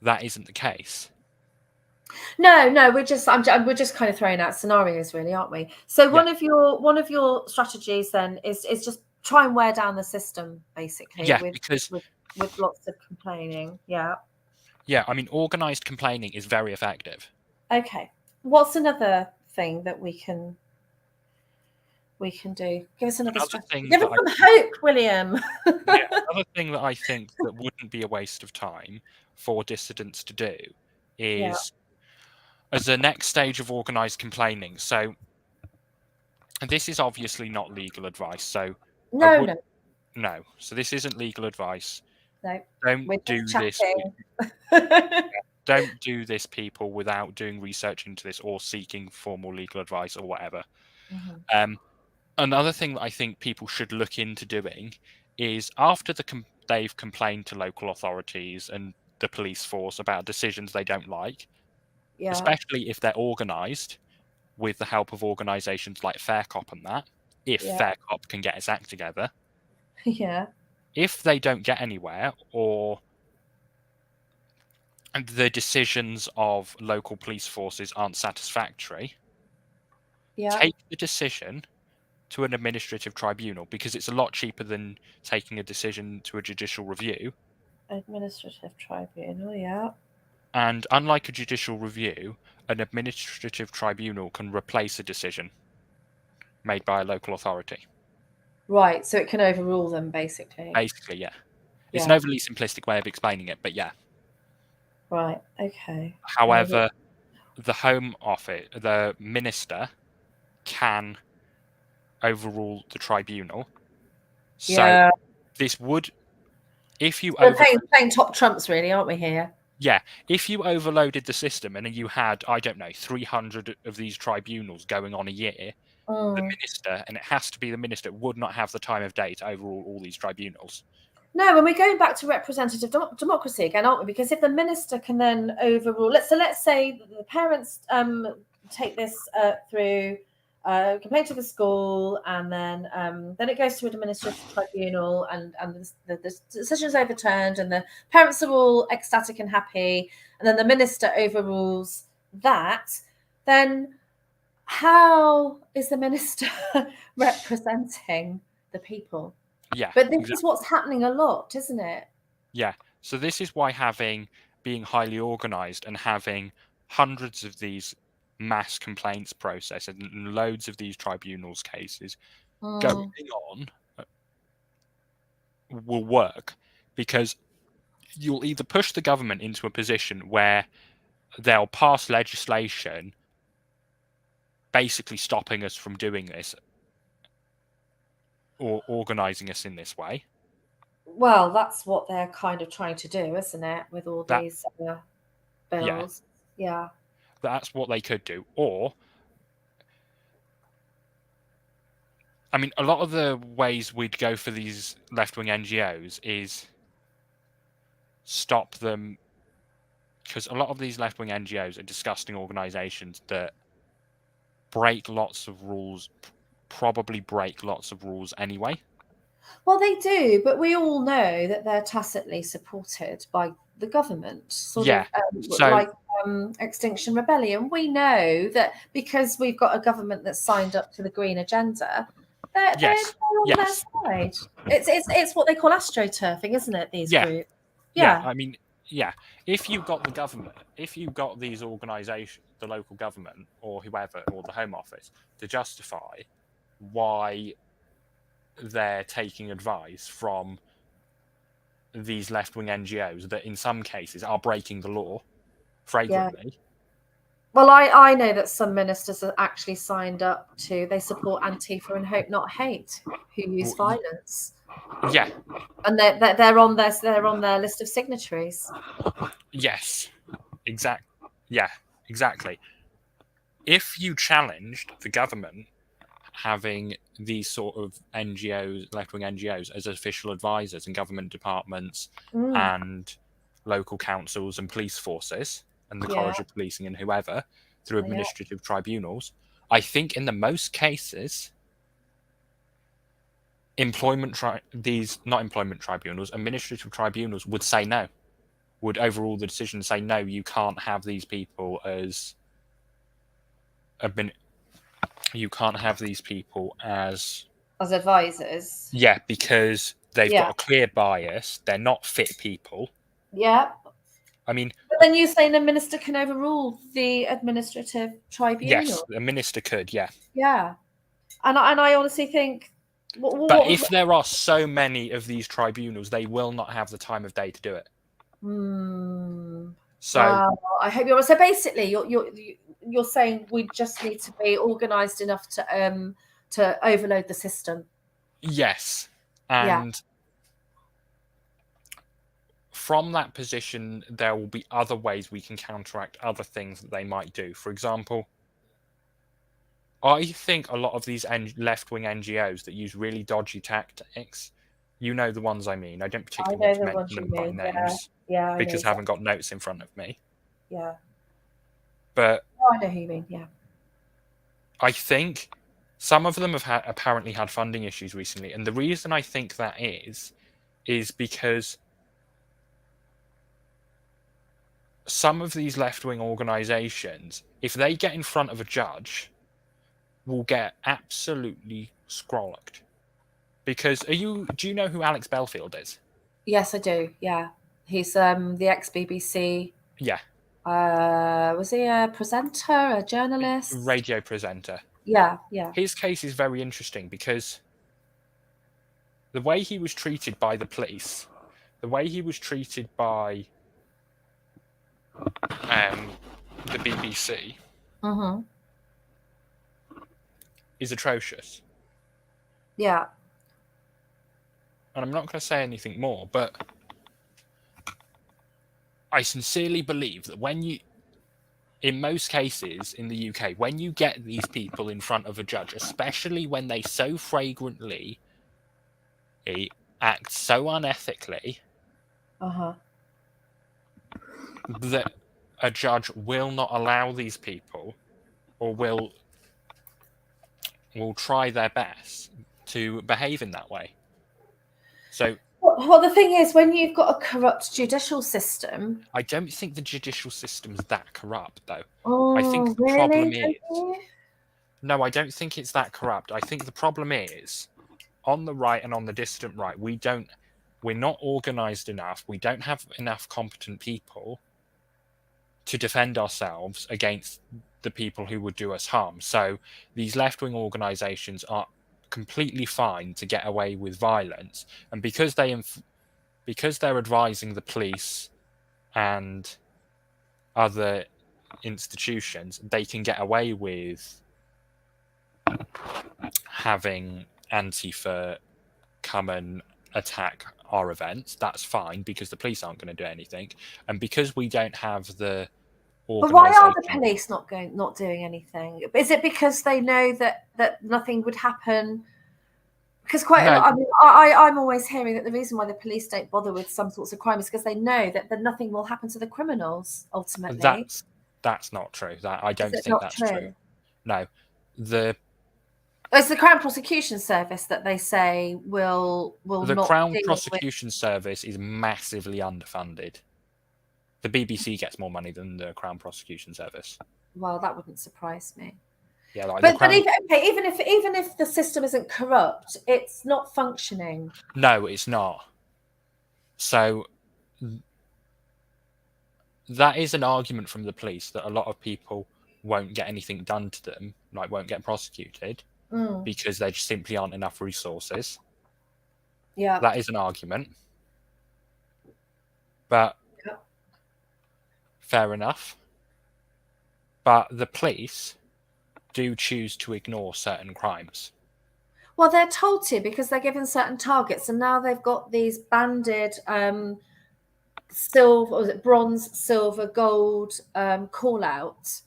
that isn't the case. No, we're just kind of throwing out scenarios, really, aren't we? So Yeah. one of your strategies then is just try and wear down the system, basically, Yeah, because with lots of complaining. Yeah. yeah, I mean, organized complaining is very effective. Okay. What's another thing that we can do? Give us another Another strategy. thing Give that us I some hope, William. yeah, another thing that I think that wouldn't be a waste of time for dissidents to do Yeah. is as a next stage of organized complaining. So this is obviously not legal advice, so I No, would no, no. So this isn't legal advice. no. Don't We're just do this. chatting. Don't do this, people, without doing research into this or seeking formal legal advice or whatever. Mm-hmm. Another thing that I think people should look into doing is after they've complained to local authorities and the police force about decisions they don't like, Yeah. especially if they're organised with the help of organisations like Fair Cop and that, if Yeah. Fair Cop can get its act together, Yeah. if they don't get anywhere or the decisions of local police forces aren't satisfactory, Yeah. take the decision to an administrative tribunal because it's a lot cheaper than taking a decision to a judicial review. Administrative tribunal. Yeah. And unlike a judicial review, an administrative tribunal can replace a decision made by a local authority. Right. So it can overrule them, basically. Basically, yeah. It's an Yeah. overly simplistic way of explaining it, but yeah. Right. Okay. However, the Home Office, the minister, can overrule the tribunal. So Yeah. this would, if you We're over, playing top trumps, really, aren't we here? yeah, if you overloaded the system and you had, I don't know, 300 of these tribunals going on a year, the Mm. minister, and it has to be the minister, would not have the time of day to overrule all these tribunals. No, and we're going back to representative democracy again, aren't we? Because if the minister can then overrule, let's say the parents take this through complaint to the school, and then it goes to an administrative tribunal, and the decision is overturned, and the parents are all ecstatic and happy, and then the minister overrules that. Then how is the minister representing the people? Yeah, But this exactly. is what's happening a lot, isn't it? Yeah. So this is why being highly organized and having hundreds of these mass complaints process and loads of these tribunals cases going on will work, because you'll either push the government into a position where they'll pass legislation basically stopping us from doing this or organizing us in this way. Well, that's what they're kind of trying to do, isn't it, with all That these yeah, bills? Yeah. that's what they could do. Or I mean, a lot of the ways we'd go for these left-wing NGOs is stop them, because a lot of these left-wing NGOs are disgusting organizations that break lots of rules, probably break lots of rules anyway. Well, they do, but we all know that they're tacitly supported by the government, sort Yeah. of So like Extinction Rebellion. We know that because we've got a government that's signed up to the green agenda, they're yes, on their yes, side. It's what they call astroturfing, isn't it? These yeah, groups. yeah. Yeah. I mean, yeah. If you got the government, if you got these organisations, the local government or whoever, or the Home Office, to justify why they're taking advice from these left-wing NGOs that in some cases are breaking the law Yeah. flagrantly, Well, I know that some ministers are actually signed up to, they support Antifa and Hope Not Hate, who use violence. Yeah. And they're on their list of signatories. Yes. Yeah, exactly. If you challenged the government having these sort of NGOs, left-wing NGOs, as official advisors in government departments and local councils and police forces and the College of Policing and whoever through administrative tribunals, I think in the most cases, administrative tribunals would say no, would overrule the decision and say no, you can't have these people as advisors. Yeah, because they've got a clear bias. They're not fit people. Yeah. I mean, but then you're saying the minister can overrule the administrative tribunal? Yes, the minister could. Yeah. Yeah, and I honestly think. But if there are so many of these tribunals, they will not have the time of day to do it. So well, I hope you're. So basically, you're saying we just need to be organised enough to overload the system. Yes, and from that position, there will be other ways we can counteract other things that they might do. For example, I think a lot of these left-wing NGOs that use really dodgy tactics, you know the ones I mean. I don't particularly want to mention them by names because I haven't got notes in front of me. Yeah. But I know who you mean. Yeah. I think some of them have apparently had funding issues recently, and the reason I think that is because some of these left-wing organisations, if they get in front of a judge, will get absolutely scrolled. Because do you know who Alex Belfield is? Yes, I do. Yeah, he's the ex-BBC. Yeah. Was he a presenter, a journalist? Radio presenter. Yeah. His case is very interesting because the way he was treated by the police, the way he was treated by the BBC is atrocious. Yeah. And I'm not going to say anything more, but I sincerely believe that in most cases in the UK, when you get these people in front of a judge, especially when they so flagrantly act so unethically, that a judge will not allow these people, or will try their best to behave in that way. So, well, the thing is, when you've got a corrupt judicial system, I don't think the judicial system's that corrupt, though. Oh, I think the really? problem is. No, I don't think it's that corrupt. I think the problem is on the right and on the distant right, we're not organised enough. We don't have enough competent people to defend ourselves against the people who would do us harm. So these left-wing organisations are completely fine to get away with violence, and because they're advising the police and other institutions, they can get away with having Antifa come and attack our events. That's fine because the police aren't going to do anything, and because we don't have the But why are the police not doing anything? Is it because they know that nothing would happen? Because I'm always hearing that the reason why the police don't bother with some sorts of crime is because they know that nothing will happen to the criminals ultimately. That's not true. I don't think that's true. No, it's the Crown Prosecution Service that they say will the Crown Prosecution Service is massively underfunded. The BBC gets more money than the Crown Prosecution Service. Well, that wouldn't surprise me. Yeah, but even if the system isn't corrupt, it's not functioning. No, it's not. So that is an argument from the police that a lot of people won't get anything done to them, like won't get prosecuted, because there just simply aren't enough resources. Yeah, that is an argument. But fair enough. But the police do choose to ignore certain crimes. Well, they're told to because they're given certain targets, and now they've got these banded silver, or is it bronze, silver, gold call out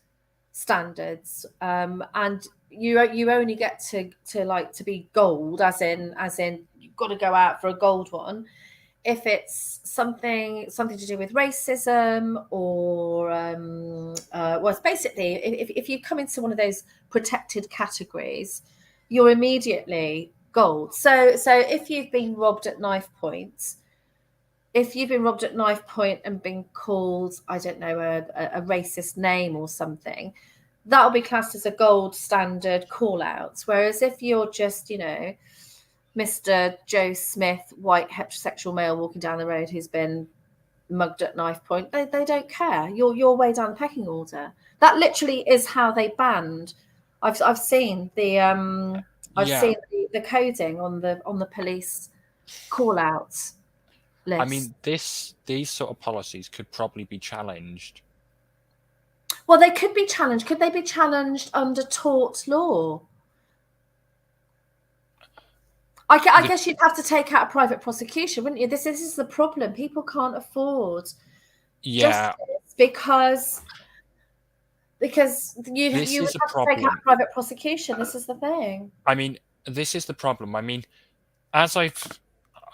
standards, and you only get to be gold, as in you've got to go out for a gold one if it's something to do with racism or well, it's basically if you come into one of those protected categories, you're immediately gold. So if you've been robbed at knife point, and been called, I don't know, a racist name or something, that'll be classed as a gold standard call out. Whereas if you're just, Mr. Joe Smith, white heterosexual male walking down the road who's been mugged at knife point, they don't care. You're way down the pecking order. That literally is how they banned. I've seen the Yeah. the coding on the police call outs I list. mean, these sort of policies could probably be challenged. Well, they could be challenged. Could they be challenged under tort law? I guess you'd have to take out a private prosecution, wouldn't you? This is the problem. People can't afford Yeah, justice because you this would is a have to take out problem. a private prosecution. This is the thing. I mean, this is the problem. I mean, I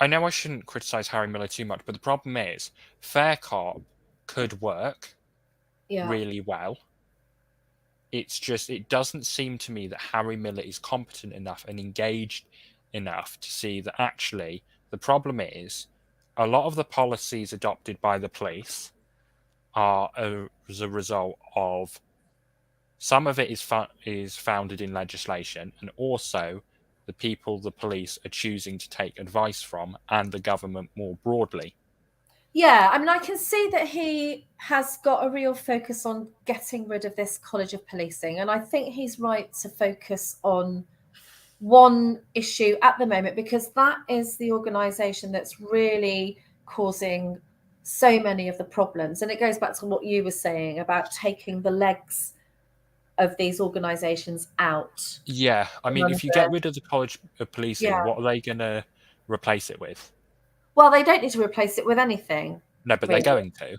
know I shouldn't criticize Harry Miller too much, but the problem is Fair Cop could work Yeah. really well. It's just, it doesn't seem to me that Harry Miller is competent enough and engaged enough to see that actually the problem is a lot of the policies adopted by the police are as a result of some of it is founded in legislation, and also the people the police are choosing to take advice from, and the government more broadly. Yeah, I mean, I can see that he has got a real focus on getting rid of this College of Policing, and I think he's right to focus on one issue at the moment because that is the organisation that's really causing so many of the problems. And it goes back to what you were saying about taking the legs of these organisations out. Yeah, I mean, if you get rid of the College of Policing, Yeah. what are they going to replace it with? Well, they don't need to replace it with anything, No, but they're really. going to.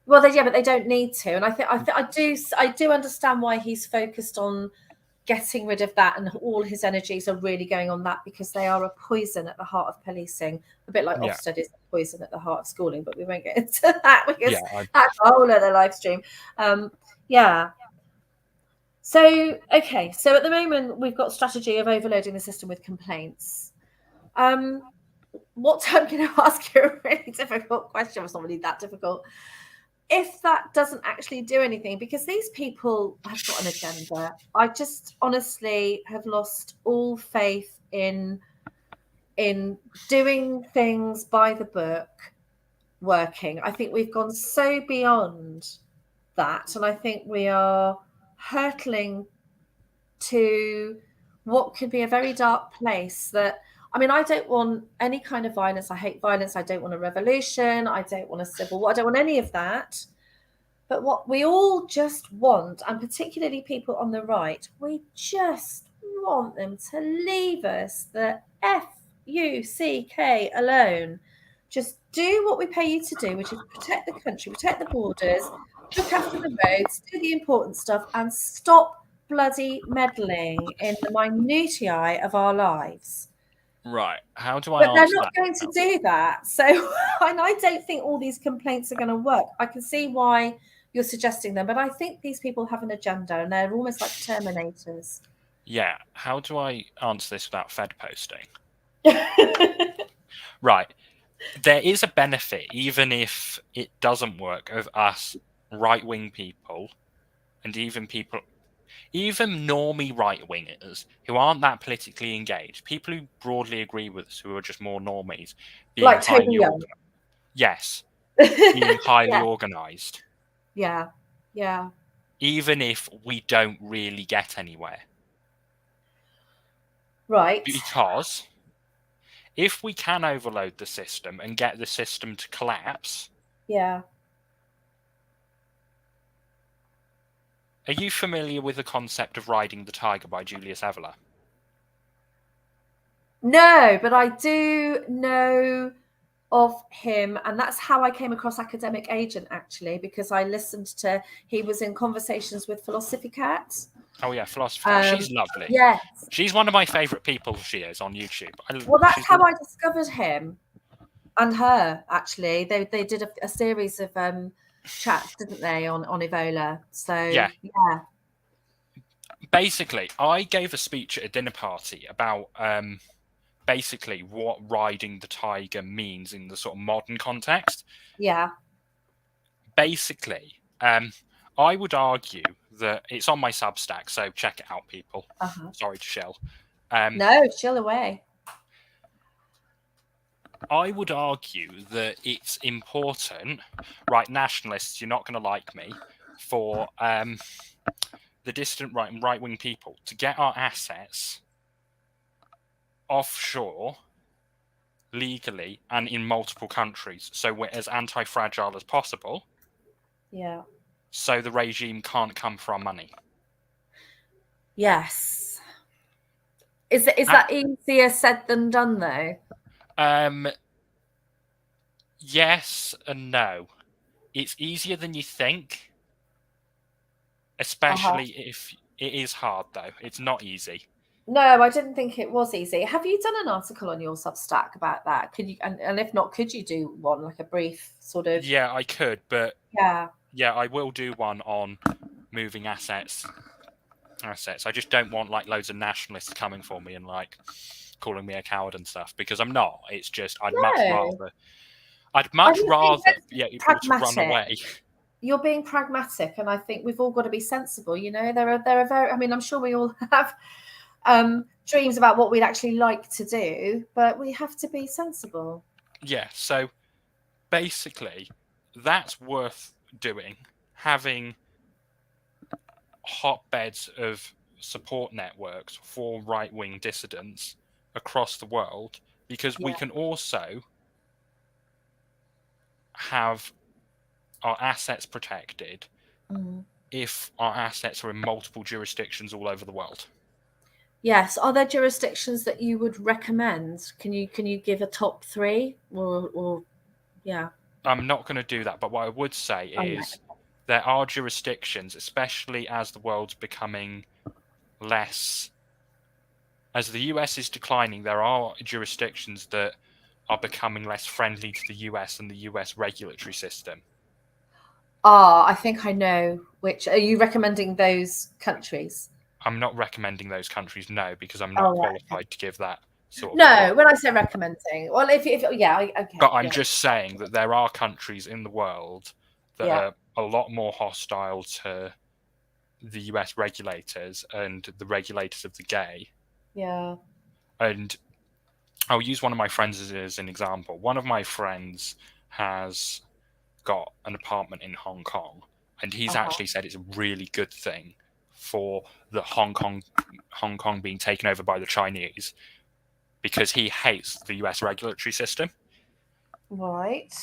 Well, but they don't need to. And I do understand why he's focused on getting rid of that, and all his energies are really going on that because they are a poison at the heart of policing, a bit like Yeah, Ofsted is a poison at the heart of schooling, but we won't get into that because yeah, that's a whole other live stream. Yeah. So, okay. So at the moment, we've got strategy of overloading the system with complaints. What I'm going to ask you a really difficult question. It's not really that difficult. If that doesn't actually do anything, because these people have got an agenda, I just honestly have lost all faith in doing things by the book working. I think we've gone so beyond that, and I think we are hurtling to what could be a very dark place. That, I mean, I don't want any kind of violence. I hate violence. I don't want a revolution. I don't want a civil war. I don't want any of that. But what we all just want, and particularly people on the right, we just want them to leave us the FUCK alone. Just do what we pay you to do, which is protect the country, protect the borders, look after the roads, do the important stuff, and stop bloody meddling in the minutiae of our lives. right. How do I But they're answer not that going to now? do that. So, and I don't think all these complaints are going to work. I can see why you're suggesting them, but I think these people have an agenda and they're almost like terminators. Yeah, how do I answer this without Fed posting? Right. There is a benefit, even if it doesn't work, of us right-wing people and even normie right-wingers who aren't that politically engaged, people who broadly agree with us, who are just more normies, being Like Toby highly Young. organized. Yes, being highly Yeah, organized, yeah, yeah. even if we don't really get anywhere. Right. Because if we can overload the system and get the system to collapse, Yeah. Are you familiar with the concept of Riding the Tiger by Julius Evola? No, but I do know of him, and that's how I came across Academic Agent, actually, because I listened to, he was in conversations with Philosophy Cat. Oh yeah, Philosophy Cat. She's lovely. Yes. She's one of my favourite people. She is on YouTube. Well, that's how I discovered him and her. Actually, they did a series of chats, didn't they, on Evola? So yeah. yeah. Basically, I gave a speech at a dinner party about basically what riding the tiger means in the sort of modern context. Yeah. Basically, I would argue that it's on my Substack, so check it out, people. Sorry to shill. No, chill away. I would argue that it's important, right? Nationalists, you're not going to like me, for the dissident right-wing people to get our assets offshore legally and in multiple countries, so we're as anti-fragile as possible. Yeah. So the regime can't come for our money. Yes. Is that easier said than done, though? Yes and no. It's easier than you think, especially if it is hard, though. It's not easy. No, I didn't think it was easy. Have you done an article on your Substack about that? Could you, and if not, could you do one, like a brief sort of? Yeah, I could, but Yeah, I will do one on moving assets. I just don't want like loads of nationalists coming for me and like calling me a coward and stuff, because I'm not. It's just I'd much rather people to run away. You're being pragmatic, and I think we've all got to be sensible. You know, there are very. I mean, I'm sure we all have dreams about what we'd actually like to do, but we have to be sensible. Yeah. So basically, that's worth doing. Having hotbeds of support networks for right-wing dissidents across the world, because we can also have our assets protected if our assets are in multiple jurisdictions all over the world. Yes. Are there jurisdictions that you would recommend? Can you give a top 3 or yeah? I'm not going to do that, but what I would say is there are jurisdictions, especially as the world's becoming less, as the US is declining, there are jurisdictions that are becoming less friendly to the US and the US regulatory system. I think I know which. Are you recommending those countries? I'm not recommending those countries, no, because I'm not qualified to give that sort of advice. When I say recommending, well, if yeah, okay. But I'm just saying that there are countries in the world that are a lot more hostile to the US regulators and the regulators of the gay. Yeah. And I'll use one of my friends as an example. One of my friends has got an apartment in Hong Kong, and he's actually said it's a really good thing for the Hong Kong being taken over by the Chinese, because he hates the US regulatory system. Right.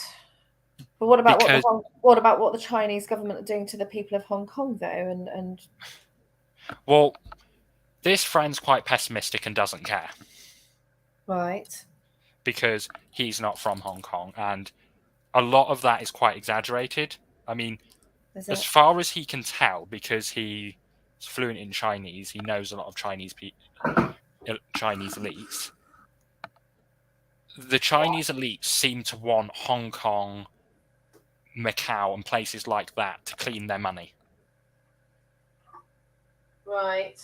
But what about what the Chinese government are doing to the people of Hong Kong, though? And well, this friend's quite pessimistic and doesn't care. Right. Because he's not from Hong Kong, and a lot of that is quite exaggerated. I mean, as far as he can tell, because he's fluent in Chinese, he knows a lot of Chinese elites. The Chinese elites seem to want Hong Kong, Macau, and places like that to clean their money. Right.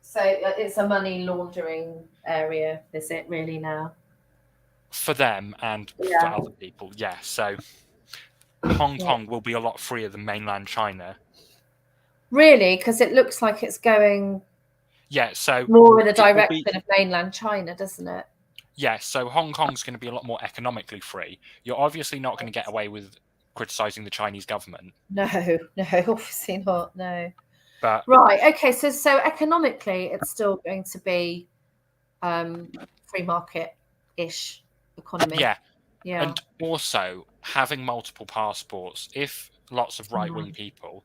So it's a money laundering area, is it really now? For them and for other people, yeah. So Hong Kong will be a lot freer than mainland China. Really? Because it looks like it's going so more in the direction of mainland China, doesn't it? Yeah, so Hong Kong's going to be a lot more economically free. You're obviously not going to get away with criticizing the Chinese government. No, obviously not. No. But right, okay. So economically, it's still going to be free market-ish economy. Yeah. And also having multiple passports. If lots of right-wing people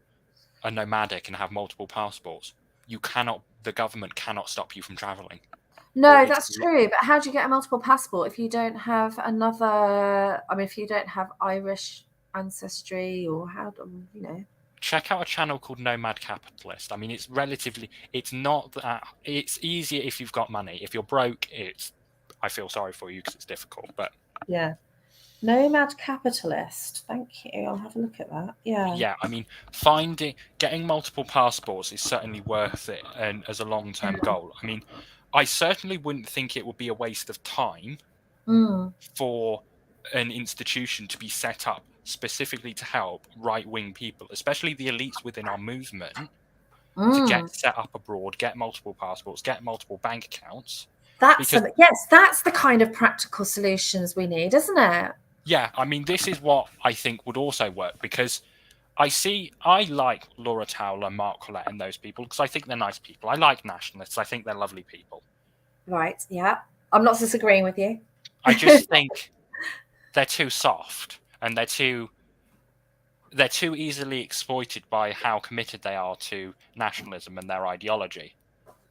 are nomadic and have multiple passports, the government cannot stop you from traveling. No, that's true. But how do you get a multiple passport if you don't have another? I mean, if you don't have Irish ancestry, or how do you know? Check out a channel called Nomad Capitalist. I mean, it's not that, it's easier if you've got money. If you're broke, I feel sorry for you because it's difficult, but. Yeah. Nomad Capitalist. Thank you. I'll have a look at that. Yeah. Yeah, I mean, getting multiple passports is certainly worth it, and as a long-term goal. I mean, I certainly wouldn't think it would be a waste of time for an institution to be set up specifically to help right-wing people, especially the elites within our movement, to get set up abroad, get multiple passports, get multiple bank accounts. Yes, that's the kind of practical solutions we need, isn't it? Yeah, I mean, this is what I think would also work, because I like Laura Towler, Mark Collett, and those people because I think they're nice people. I like nationalists. I think they're lovely people. Right. Yeah. I'm not disagreeing with you. I just think they're too soft, and they're too easily exploited by how committed they are to nationalism and their ideology.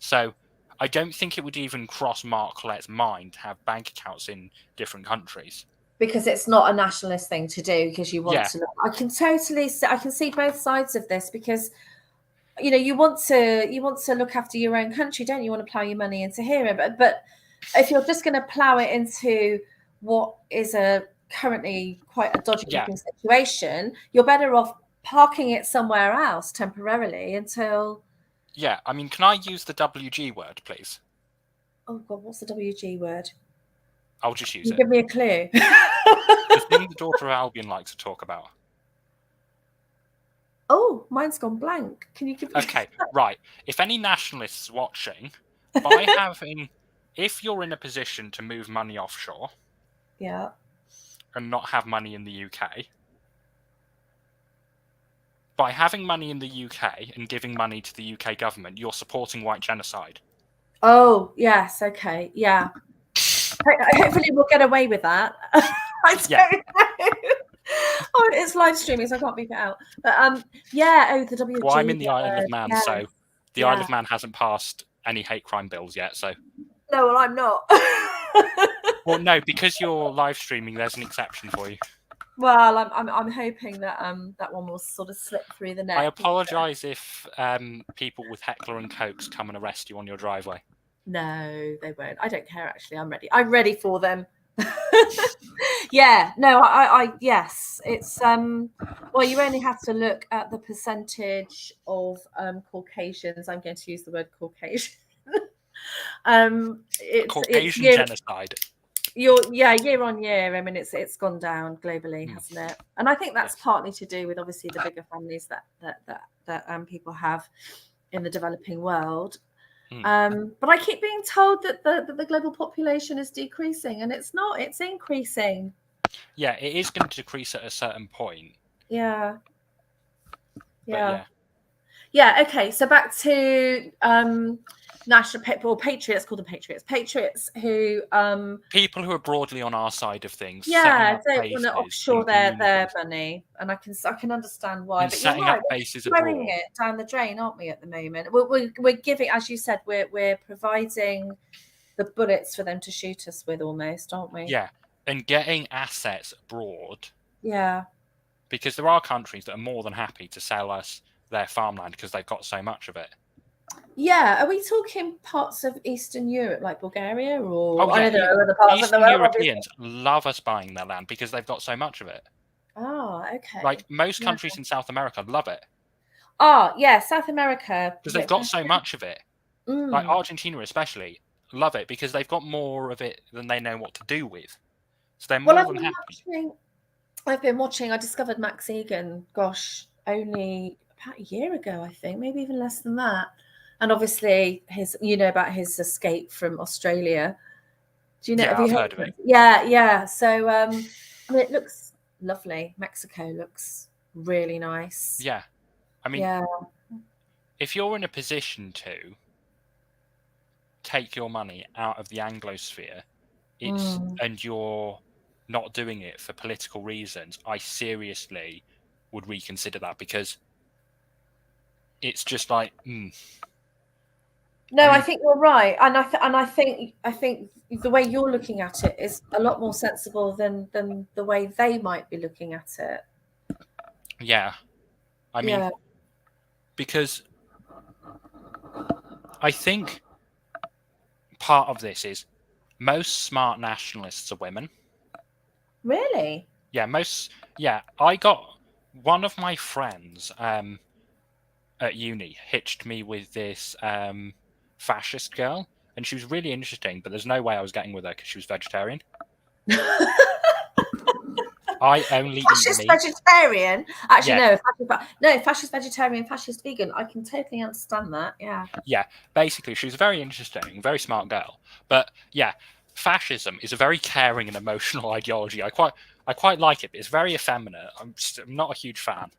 So I don't think it would even cross Mark Collett's mind to have bank accounts in different countries. Because it's not a nationalist thing to do, because you want to look. I can see both sides of this, because you want to look after your own country, don't you? Want to plow your money into here, but if you're just going to plow it into what is a currently quite a dodgy looking situation, you're better off parking it somewhere else temporarily until. Yeah, I mean, can I use the WG word, please? Oh God, what's the WG word? I'll just use it. Give me a clue. The thing the Daughter of Albion likes to talk about. Oh, mine's gone blank. Can you give me? Okay, right. If any nationalists watching, if you're in a position to move money offshore, yeah, and not have money in the UK, by having money in the UK and giving money to the UK government, you're supporting white genocide. Oh yes, okay, yeah. Hopefully we'll get away with that. I don't know. Oh, it's live streaming, so I can't beep it out. But yeah, the WG. Well, I'm in the Isle of Man, so the Isle of Man hasn't passed any hate crime bills yet. So. No, well, I'm not. Well, no, because you're live streaming, there's an exception for you. Well, I'm hoping that that one will sort of slip through the net. I apologise if people with Heckler and Cokes come and arrest you on your driveway. No, they won't. I don't care, actually. I'm ready. I'm ready for them. Yeah, no, yes, it's well, you only have to look at the percentage of Caucasians. I'm going to use the word Caucasian. Caucasian genocide. Year on year. I mean, it's gone down globally, hasn't it? And I think that's partly to do with obviously the bigger families that people have in the developing world. But I keep being told that the global population is decreasing, and it's not. It's increasing. Yeah, it is going to decrease at a certain point. Yeah. Yeah. Okay, so back to national patriots, call them patriots who people who are broadly on our side of things. Yeah, don't want to offshore their money, and I can understand why. And but setting up bases abroad. Throwing it down the drain, aren't we? At the moment, we're giving, as you said, we're providing the bullets for them to shoot us with, almost, aren't we? Yeah, and getting assets abroad. Yeah, because there are countries that are more than happy to sell us their farmland because they've got so much of it. Yeah, are we talking parts of Eastern Europe like Bulgaria, or I know there are other parts Eastern Europeans love us buying their land because they've got so much of it. Oh, okay. Like most countries in South America love it. Oh, yeah, South America. Because they've got so much of it. Like Argentina especially love it because they've got more of it than they know what to do with. So they're more than happy. I've been watching, I discovered Max Egan, only about a year ago, I think, maybe even less than that. And obviously about his escape from Australia. Do you know? Yeah, have you heard of it? Yeah. So I mean, it looks lovely. Mexico looks really nice. Yeah. I mean, if you're in a position to take your money out of the Anglosphere, and you're not doing it for political reasons, I seriously would reconsider that, because it's just like, No, I I mean, think you're right, and I think the way you're looking at it is a lot more sensible than the way they might be looking at it. yeah, I mean, Yeah. because I think part of this is most smart nationalists are women. Really? Yeah, I got one of my friends at uni hitched me with this fascist girl, and she was really interesting, but there's no way I was getting with her because she was vegetarian. I only eat Fascist meat. vegetarian? Actually, Yeah, no, fascist vegetarian, fascist vegan. I can totally understand that. Yeah. yeah. Basically, she was very interesting, very smart girl. But yeah, fascism is a very caring and emotional ideology. I quite like it, but it's very effeminate. I'm not a huge fan.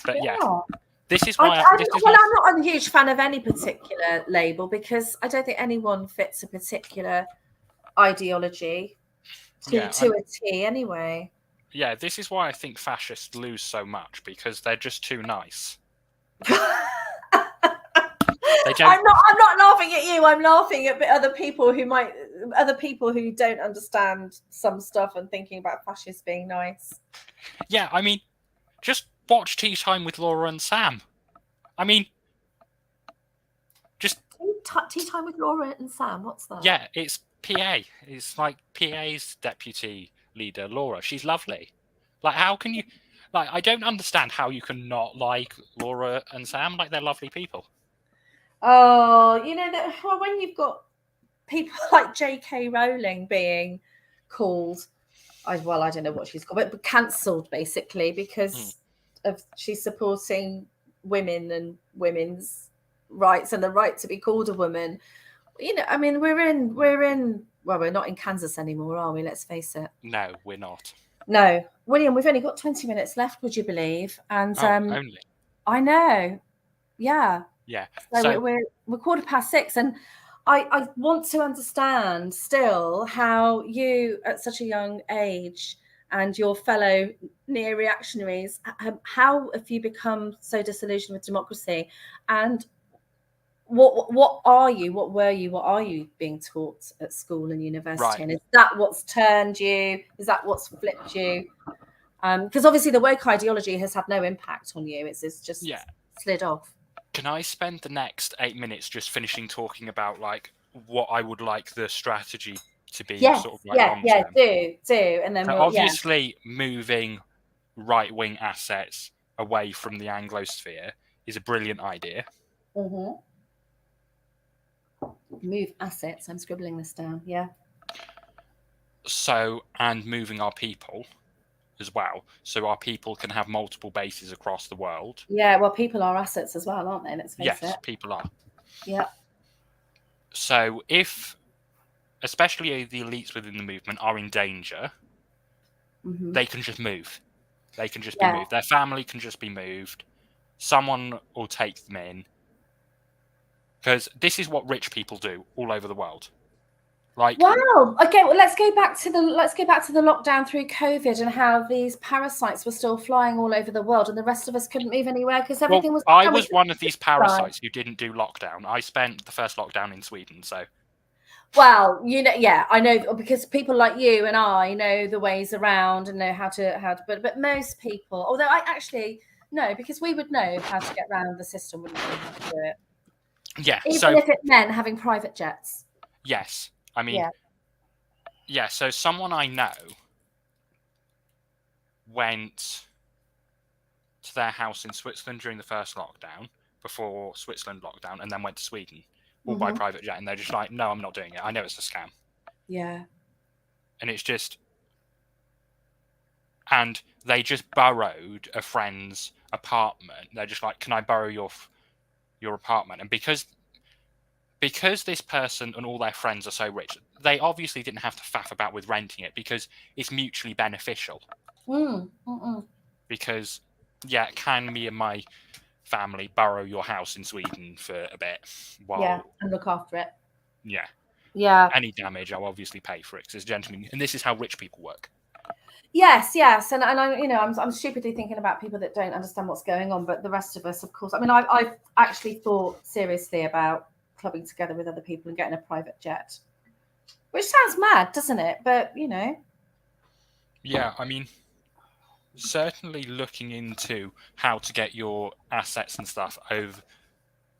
But yeah, Yeah. this is I, why I'm, this is well, my I'm not a huge fan of any particular label because I don't think anyone fits a particular ideology yeah. to a T anyway. Yeah, this is why I think fascists lose so much because they're just too nice. They don't. I'm not laughing at you. I'm laughing at other people who don't understand some stuff and thinking about fascists being nice. Yeah, I mean, just watch Tea Time with Laura and Sam. I mean, just Tea time with Laura and Sam. What's that? yeah, it's PA. It's like PA's deputy leader, Laura. She's lovely. Like, how can you? Like, I don't understand how you can not like Laura and Sam. Like, they're lovely people. Oh, well, when you've got people like J.K. Rowling being called, I don't know what she's called, but cancelled basically Mm, because of she's supporting women and women's rights and the right to be called a woman. I mean, well, we're not in Kansas anymore, are we? Let's face it. no, we're not. No, William, we've only got 20 minutes left, would you believe? And Oh, only. I know, yeah. Yeah. So So we're 6:15, and I want to understand still how you, at such a young age, and your fellow neo-reactionaries, how have you become so disillusioned with democracy, and what are you? What were you? What are you being taught at school and university? right. And is that what's turned you? Is that what's flipped you? Because obviously the woke ideology has had no impact on you. It's just Yeah. slid off. Can I spend the next 8 minutes just finishing talking about like what I would like the strategy to be, Yes, sort of like long yeah, term? do, and then So we'll, yeah. obviously, moving right wing assets away from the Anglosphere is a brilliant idea. Mm-hmm. Move assets. I'm scribbling this down. Yeah. So, and moving our people as well, so our people can have multiple bases across the world. Yeah. Well, people are assets as well, aren't they? Let's face Yes, it. people are. Yeah. So, if especially the elites within the movement are in danger, Mm-hmm. they can just move. They can just be Yeah. moved. Their family can just be moved. Someone will take them in. Because this is what rich people do all over the world. Like, Wow. Okay. Well, let's go back to the lockdown through COVID and how these parasites were still flying all over the world, and the rest of us couldn't move anywhere because everything was. I was one of these parasites who didn't do lockdown. I spent the first lockdown in Sweden, so. Well, yeah, I know because people like you and I know the ways around and know how to. But most people, although I actually no, because we would know how to get around the system, wouldn't we? How to do it, Yeah. even So if it meant having private jets. yes, I mean, Yeah. yeah. So someone I know went to their house in Switzerland during the first lockdown, before Switzerland lockdown, and then went to Sweden, all by Mm-hmm. private jet. And they're just like, no, I'm not doing it. I know it's a scam. Yeah. And it's just, and they just borrowed a friend's apartment. They're just like, can I borrow your apartment? And because this person and all their friends are so rich, they obviously didn't have to faff about with renting it because it's mutually beneficial. Because, yeah, can me and my family borrow your house in Sweden for a bit Yeah, while, and look after it. yeah, Yeah. any damage I'll obviously pay for it because it's gentlemen, and this is how rich people work. Yes, and I, I'm stupidly thinking about people that don't understand what's going on, but the rest of us, of course. I mean, I've actually thought seriously about clubbing together with other people and getting a private jet, which sounds mad, doesn't it? But Yeah, I mean, certainly looking into how to get your assets and stuff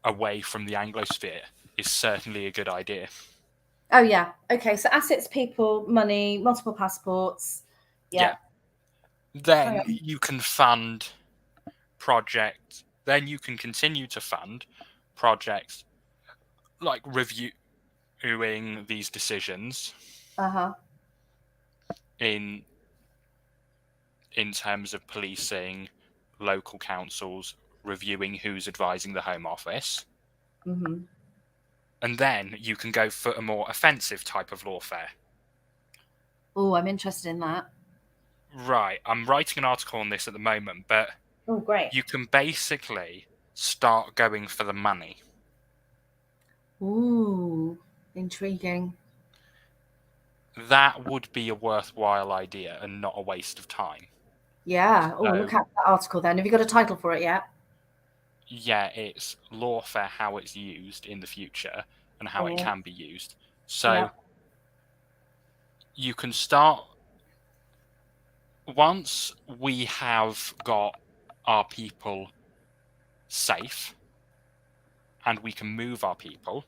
away from the Anglosphere is certainly a good idea. Oh yeah, okay. So assets, people, money, multiple passports. Yeah. Then you can fund projects. Then you can continue to fund projects like reviewing these decisions in terms of policing, local councils, reviewing who's advising the Home Office. Mm-hmm. And then you can go for a more offensive type of lawfare. Oh, I'm interested in that. Right, I'm writing an article on this at the moment, but Oh, great. you can basically start going for the money. Ooh, intriguing. That would be a worthwhile idea and not a waste of time. Yeah. Oh, So, look at that article then. Have you got a title for it yet? yeah, it's lawfare, how it's used in the future and how it Brilliant. can be used. So Yeah. you can start once we have got our people safe and we can move our people.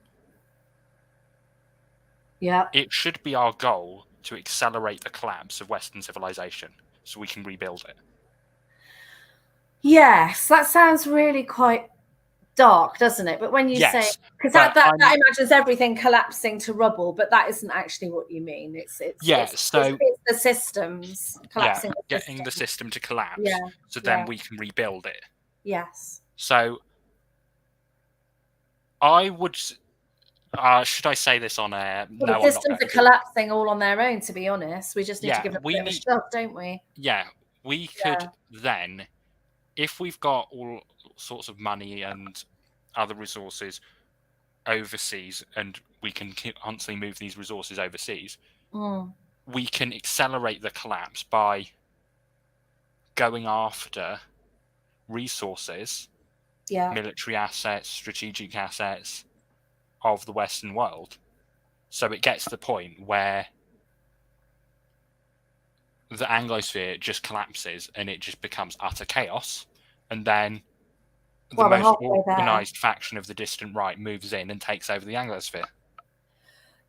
Yeah. It should be our goal to accelerate the collapse of Western civilization so we can rebuild it. Yes, that sounds really quite dark, doesn't it? But when you say, Yes, because but that imagines everything collapsing to rubble, but that isn't actually what you mean. It's so the systems collapsing. getting the system to collapse Yeah, so then yeah, we can rebuild it. yes. So I would. Should I say this on air? Well, No, the I'm not systems going are to. collapsing all on their own. To be honest, we just need to Yeah, give them a we bit of a need. shove, don't we? Yeah, we could Yeah. then, if we've got all sorts of money and other resources overseas, and we can constantly move these resources overseas, we can accelerate the collapse by going after resources, Yeah. military assets, strategic assets of the Western world. So it gets to the point where the Anglosphere just collapses and it just becomes utter chaos. And then the Well, we're most halfway there. organised faction of the distant right moves in and takes over the Anglosphere.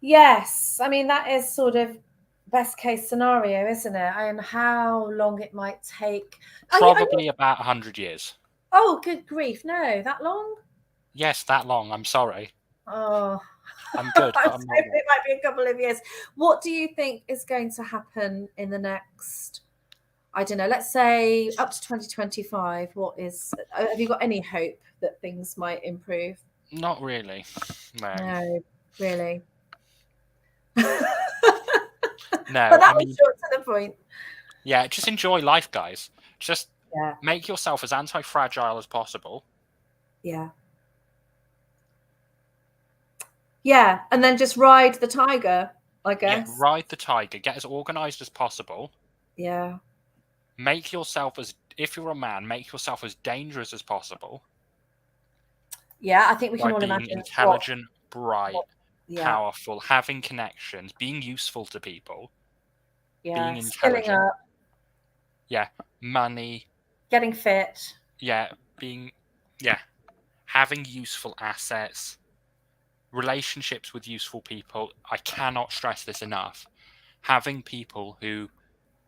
Yes, I mean that is sort of best case scenario, isn't it? And how long it might take. Probably about 100 years. Oh, good grief! No, that long? Yes, that long. I'm sorry. Oh, I'm good, but I'm not. it might be a couple of years. What do you think is going to happen in the next? I don't know. Let's say up to 2025. What is? Have you got any hope that things might improve? Not really. No, really. No, But that I was mean, short to the point. yeah, just enjoy life, guys. Just Yeah. make yourself as anti-fragile as possible. Yeah. Yeah, and then just ride the tiger, I guess. Yeah, ride the tiger. Get as organised as possible. Yeah. Make yourself if you're a man, make yourself as dangerous as possible. Yeah, I think we can By all being imagine intelligent, bright, yeah, powerful, having connections, being useful to people, being skilling intelligent. up, Yeah, money. getting fit. Yeah, having useful assets, relationships with useful people. I cannot stress this enough. Having people who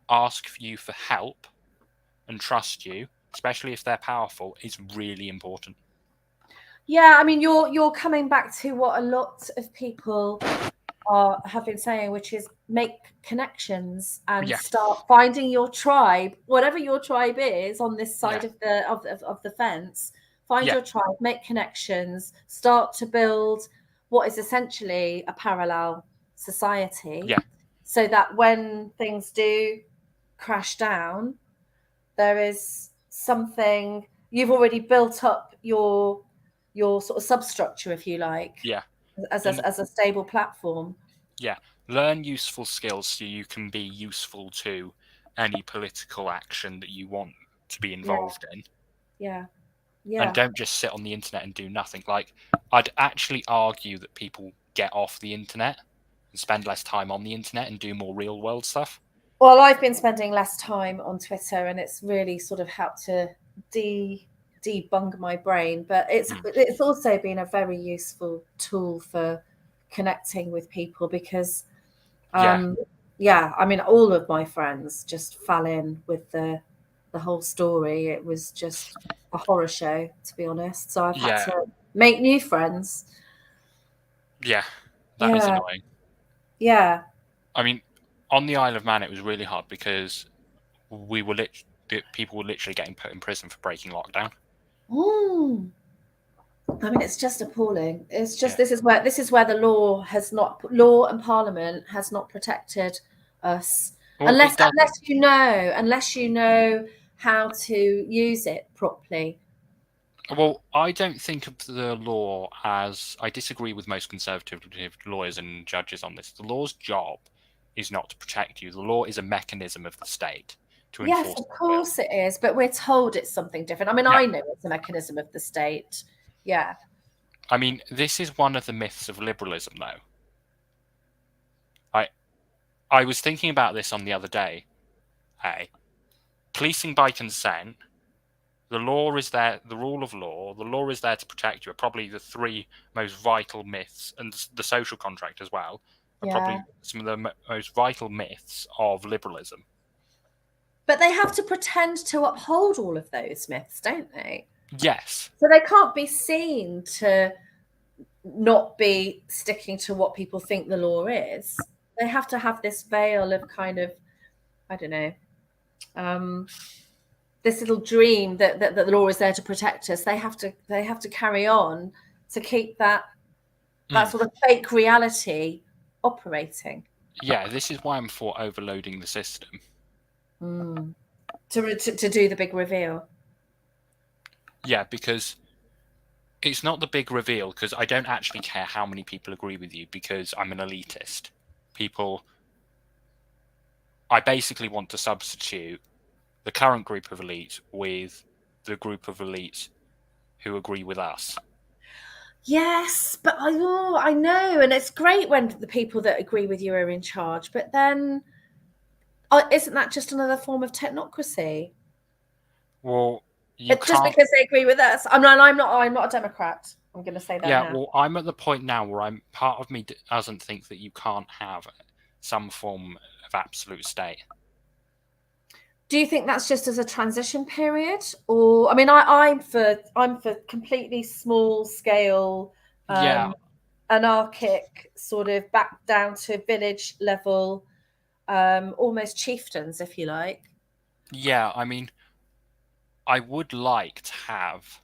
ask you for help and trust you, especially if they're powerful, is really important. Yeah, I mean you're coming back to what a lot of people have been saying, which is make connections and start finding your tribe, whatever your tribe is on this side of the fence. Find your tribe, make connections, start to build what is essentially a parallel society. So that when things do crash down, there is something you've already built up your sort of substructure, if you like, as a stable platform. Yeah, learn useful skills so you can be useful to any political action that you want to be involved in. Yeah. And don't just sit on the internet and do nothing. Like, I'd actually argue that people get off the internet and spend less time on the internet and do more real world stuff. Well, I've been spending less time on Twitter, and it's really sort of helped to debunk my brain. But it's also been a very useful tool for connecting with people because, yeah, I mean, all of my friends just fell in with the whole story. It was just a horror show, to be honest. So I've had to make new friends. Yeah, that is annoying. Yeah. I mean, on the Isle of Man, it was really hard because people were literally getting put in prison for breaking lockdown. I mean, it's just appalling. It's just this is where the law and Parliament has not protected us, Well, unless you know how to use it properly. Well, I don't think of the law as... I disagree with most conservative lawyers and judges on this. The law's job is not to protect you. The law is a mechanism of the state to enforce. Yes, of course it is, but we're told it's something different. I mean, I know it's a mechanism of the state. Yeah. I mean, this is one of the myths of liberalism, though. I was thinking about this on the other day. Policing by consent. The law is there, the rule of law, the law is there to protect you, are probably the three most vital myths, and the social contract as well, are probably some of the most vital myths of liberalism. But they have to pretend to uphold all of those myths, don't they? Yes. So they can't be seen to not be sticking to what people think the law is. They have to have this veil of kind of, I don't know, this little dream that the law is there to protect us. They have to carry on to keep that sort of fake reality operating. Yeah, this is why I'm for overloading the system. To do the big reveal. Yeah, because it's not the big reveal, because I don't actually care how many people agree with you, because I'm an elitist. I basically want to substitute the current group of elites with the group of elites who agree with us. Yes, but I know, and it's great when the people that agree with you are in charge, but then isn't that just another form of technocracy? Well, just because they agree with us. I'm not a Democrat. I'm going to say that now. Yeah, well, I'm at the point now where part of me doesn't think that you can't have some form of absolute state. Do you think that's just as a transition period, or I mean, I'm for completely small scale, anarchic, sort of back down to village level, almost chieftains, if you like. Yeah, I mean, I would like to have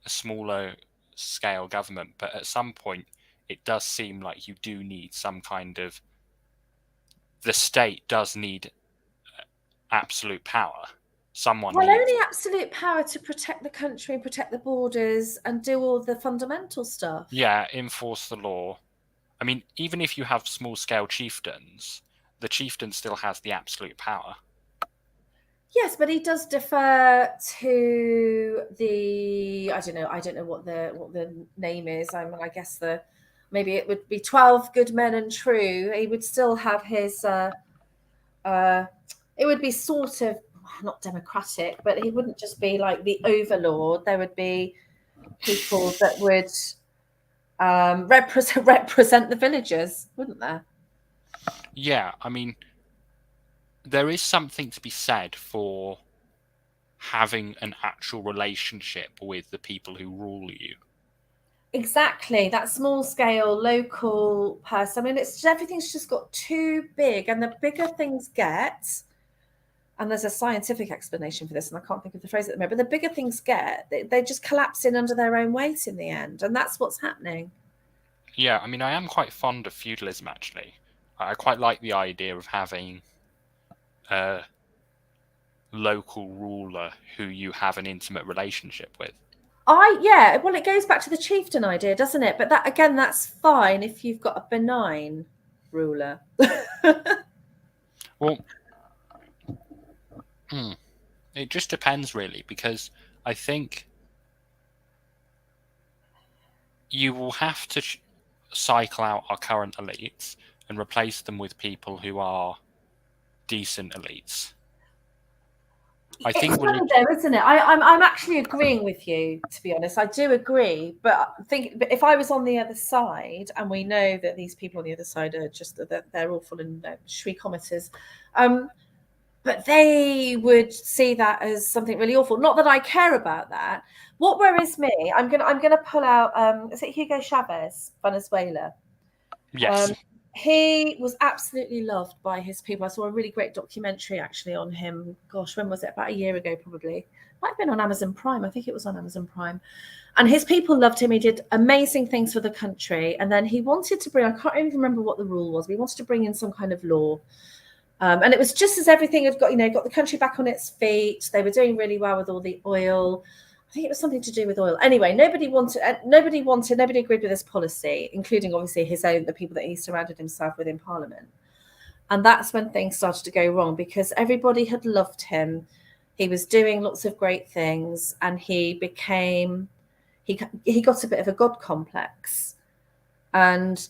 a smaller scale government, but at some point, it does seem like you do need some kind of... The state does need absolute power. Only absolute power to protect the country and protect the borders and do all the fundamental stuff. Yeah, enforce the law. I mean, even if you have small-scale chieftains, the chieftain still has the absolute power. Yes, but he does defer to the I don't know what the name is. I guess maybe it would be 12 good men and true. He would still have his it would be sort of not democratic, but he wouldn't just be like the overlord. There would be people that would represent the villagers, wouldn't there? Yeah, I mean, there is something to be said for having an actual relationship with the people who rule you. Exactly, that small scale local person. I mean, everything's just got too big, and the bigger things get, and there's a scientific explanation for this, and I can't think of the phrase at the moment, but the bigger things get, they just collapse in under their own weight in the end, and that's what's happening. Yeah, I mean, I am quite fond of feudalism, actually. I quite like the idea of having a local ruler who you have an intimate relationship with. Well, it goes back to the chieftain idea, doesn't it? But that, again, that's fine if you've got a benign ruler. Well, It just depends, really, because I think you will have to cycle out our current elites and replace them with people who are decent elites. I It's think funny though, isn't it? I'm actually agreeing with you, to be honest. I do agree, but but if I was on the other side, and we know that these people on the other side are just that they're awful and shriek-ometers, but they would see that as something really awful. Not that I care about that. What worries me, I'm gonna pull out. Is it Hugo Chavez, Venezuela? yes. He was absolutely loved by his people. I saw a really great documentary actually on him. Gosh, when was it? About a year ago, probably. Might have been on Amazon Prime. I think it was on Amazon Prime. And his people loved him. He did amazing things for the country. And then he wanted to bring, I can't even remember what the rule was, but he wanted to bring in some kind of law. And it was just as everything had got, got the country back on its feet. They were doing really well with all the oil. I think it was something to do with oil. Anyway, nobody agreed with this policy, including obviously the people that he surrounded himself with in Parliament. And that's when things started to go wrong because everybody had loved him. He was doing lots of great things, and he got a bit of a god complex. And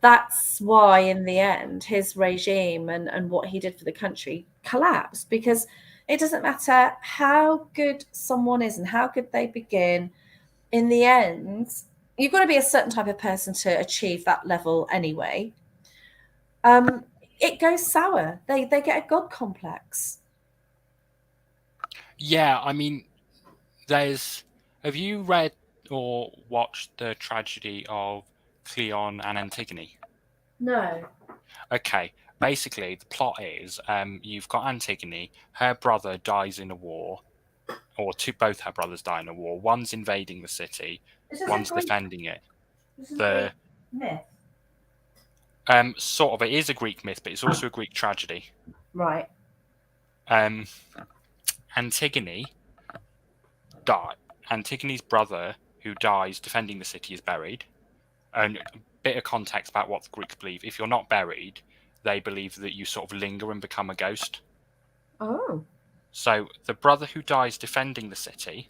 that's why in the end his regime and what he did for the country collapsed, because it doesn't matter how good someone is and how good they begin, in the end you've got to be a certain type of person to achieve that level anyway. It goes sour. They get a god complex. Yeah, I mean, have you read or watched the tragedy of Cleon and Antigone? No. Okay, basically the plot is you've got Antigone, her brother dies in a war, or both her brothers die in a war. One's invading the city, one's defending it. This is a The Greek myth. Sort of, it is a Greek myth, but it's also a Greek tragedy. Right. Antigone died. Antigone's brother, who dies defending the city, is buried. And a bit of context about what the Greeks believe: if you're not buried, they believe that you sort of linger and become a ghost. Oh. So the brother who dies defending the city,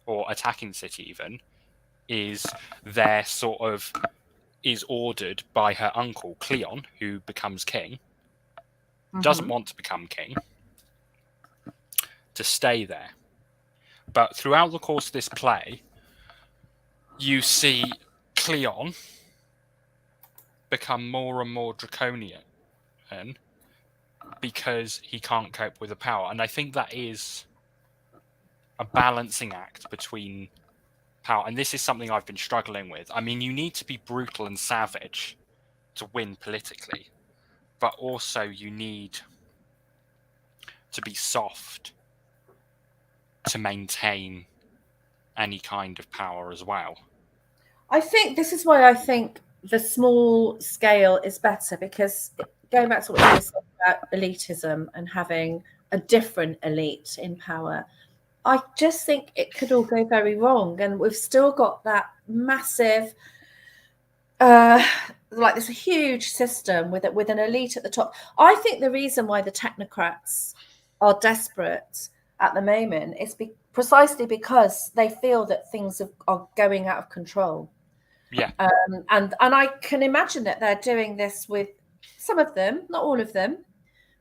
or attacking the city even, is ordered by her uncle Cleon, who becomes king, doesn't want to become king, to stay there. But throughout the course of this play, you see Cleon become more and more draconian because he can't cope with the power. And I think that is a balancing act between power. And this is something I've been struggling with. I mean, you need to be brutal and savage to win politically, but also you need to be soft to maintain any kind of power as well. I think this is why I think the small scale is better, because going back to what you were saying about elitism and having a different elite in power, I just think it could all go very wrong. And we've still got that massive, like this huge system with an elite at the top. I think the reason why the technocrats are desperate at the moment is precisely because they feel that things are going out of control. Yeah. And I can imagine that they're doing this with some of them, not all of them,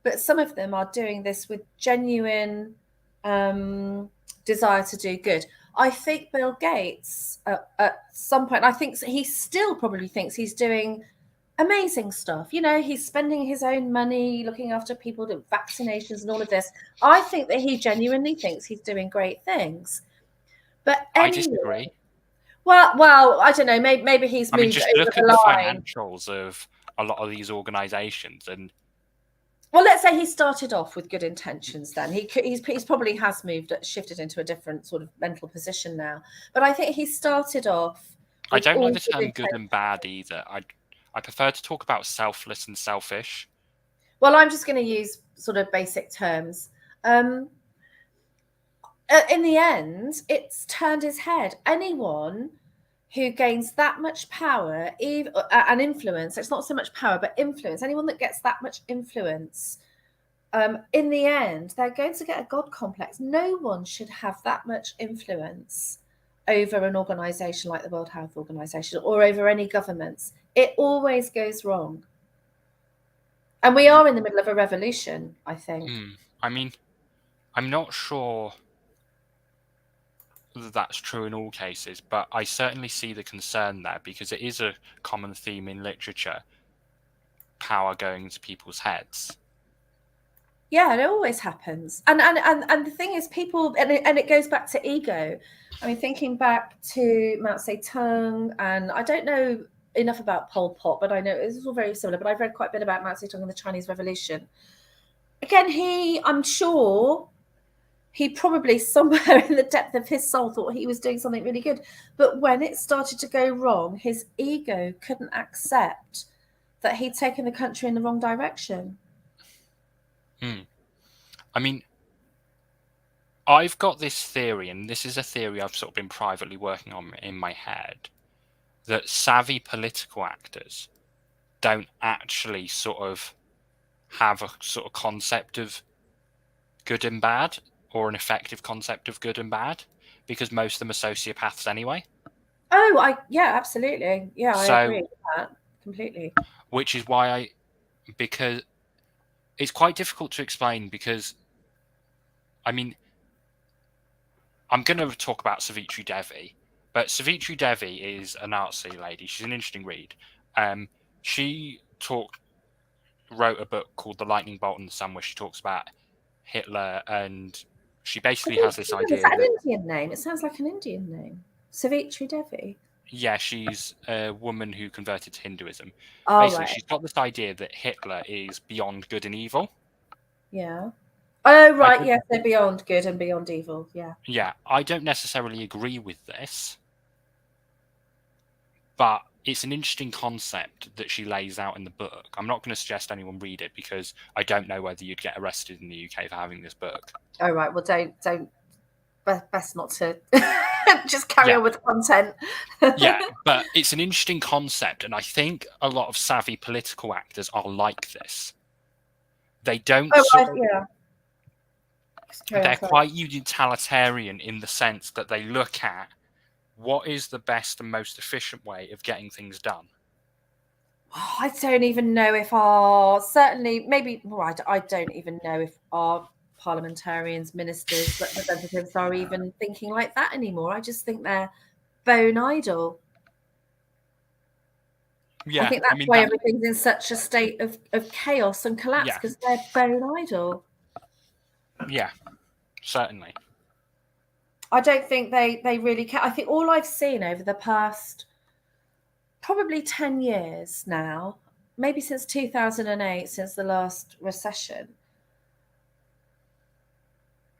but some of them are doing this with genuine desire to do good. I think Bill Gates, at some point, I think he still probably thinks he's doing amazing stuff. He's spending his own money looking after people, to vaccinations and all of this. I think that he genuinely thinks he's doing great things. But I anyway, disagree. Well, I don't know. Maybe he's moved just over look the at the line. financials of a lot of these organisations, and well, let's say he started off with good intentions. Then he's probably has shifted into a different sort of mental position now. But I think he started off. I don't know the term good and bad either. I prefer to talk about selfless and selfish. Well, I'm just going to use sort of basic terms. In the end, it's turned his head. Anyone who gains that much power and influence, it's not so much power, but influence, anyone that gets that much influence in the end, they're going to get a God complex. No one should have that much influence over an organization like the World Health Organization or over any governments. It always goes wrong. And we are in the middle of a revolution, I think. I mean, I'm not sure that that's true in all cases, but I certainly see the concern there because it is a common theme in literature, power going to people's heads. Yeah, it always happens. And the thing is, people, and it goes back to ego. I mean, thinking back to Mao Zedong, and I don't know enough about Pol Pot, but I know it's all very similar. But I've read quite a bit about Mao Zedong and the Chinese Revolution. Again, I'm sure he probably somewhere in the depth of his soul thought he was doing something really good. But when it started to go wrong, his ego couldn't accept that he'd taken the country in the wrong direction. I mean, I've got this theory, and this is a theory I've sort of been privately working on in my head, that savvy political actors don't actually sort of have a sort of concept of good and bad, or an effective concept of good and bad, because most of them are sociopaths anyway. Oh, yeah, absolutely. Yeah, I So, agree with that completely. which is why because it's quite difficult to explain because, I mean, I'm going to talk about Savitri Devi, but Savitri Devi is a Nazi lady. She's an interesting read. She wrote a book called The Lightning Bolt and the Sun, where she talks about Hitler, and she basically has this Is idea that an that, Indian name? It sounds like an Indian name. Savitri Devi. yeah, she's a woman who converted to Hinduism. Oh, Basically, right. she's got this idea that Hitler is beyond good and evil. Yeah. Oh, I right. don't, Yes, they're beyond good and beyond evil. Yeah. yeah, I don't necessarily agree with this, but it's an interesting concept that she lays out in the book. I'm not going to suggest anyone read it because I don't know whether you'd get arrested in the UK for having this book. Oh, right. Well, don't. Best not to just carry Yeah. on with the content. Yeah, but it's an interesting concept, and I think a lot of savvy political actors are like this. They don't Oh, sort of, yeah. they're quite utilitarian in the sense that they look at what is the best and most efficient way of getting things done. Oh, I don't even know if I don't even know if our parliamentarians, ministers, representatives are even thinking like that anymore. I just think they're bone idle. Yeah, I think that's I mean why everything's in such a state of chaos and collapse, because they're bone idle. Yeah, certainly. I don't think they really care. I think all I've seen over the past probably 10 years now, maybe since 2008, since the last recession,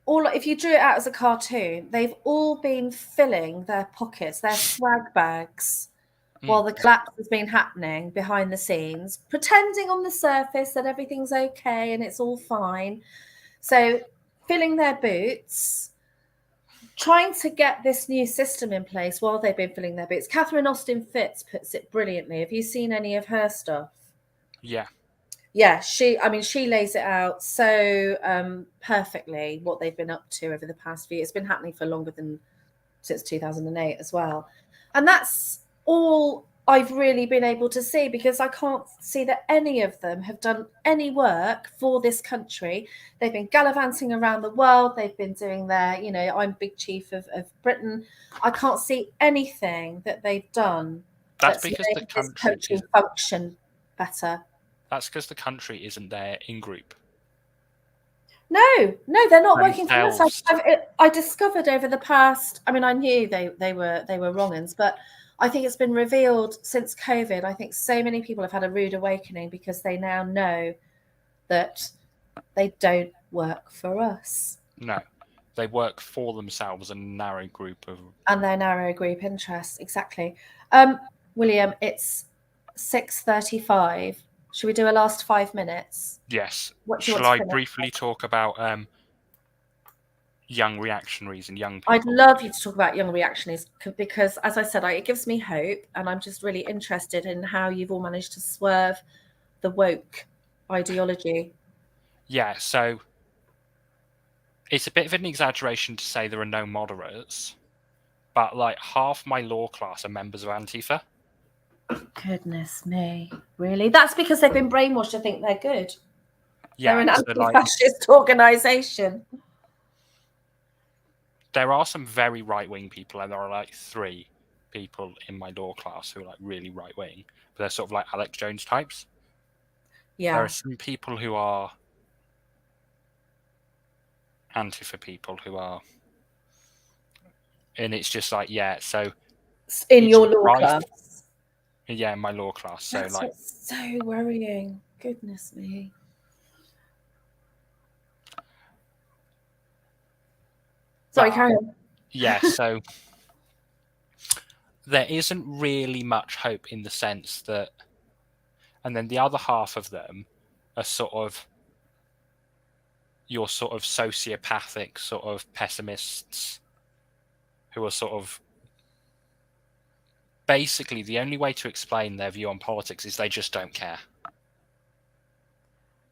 if you drew it out as a cartoon, they've all been filling their pockets, their swag bags, while the collapse has been happening behind the scenes, pretending on the surface that everything's okay and it's all fine. So filling their boots, trying to get this new system in place while they've been filling their boots. Catherine Austin Fitts puts it brilliantly. Have you seen any of her stuff? Yeah. Yeah, she lays it out so perfectly what they've been up to over the past few years. It's been happening for longer than since 2008 as well. And that's all I've really been able to see, because I can't see that any of them have done any work for this country. They've been gallivanting around the world. They've been doing their, I'm big chief of Britain. I can't see anything that they've done that's because made the this country function better. That's because the country isn't their in-group. No, they're not working for us. Themselves. I discovered over the past, I mean, I knew they were wrong-uns, but I think it's been revealed since COVID. I think so many people have had a rude awakening because they now know that they don't work for us. No, they work for themselves and a narrow group of. And their narrow group interests, exactly. William, it's 6:35. Should we do a last 5 minutes? Yes. What do you Shall want I to finish? briefly talk about young reactionaries and young people? I'd love you to talk about young reactionaries because, as I said, it gives me hope, and I'm just really interested in how you've all managed to swerve the woke ideology. Yeah, so it's a bit of an exaggeration to say there are no moderates, but like half my law class are members of Antifa. Goodness me. Really? That's because they've been brainwashed to think they're good. Yeah, They're an so like anti-fascist organisation. there are some very right-wing people, and there are like 3 people in my law class who are like really right-wing, but they're sort of like Alex Jones types. There are Yeah. some people who are Antifa people who are, and it's just like, yeah, so In it's your law rife. class. Yeah, in my law class. So That's like, what's so worrying. Goodness me. Sorry, carry on. yeah, so there isn't really much hope in the sense that, and then the other half of them are sort of your sort of sociopathic sort of pessimists who are sort of basically the only way to explain their view on politics is they just don't care.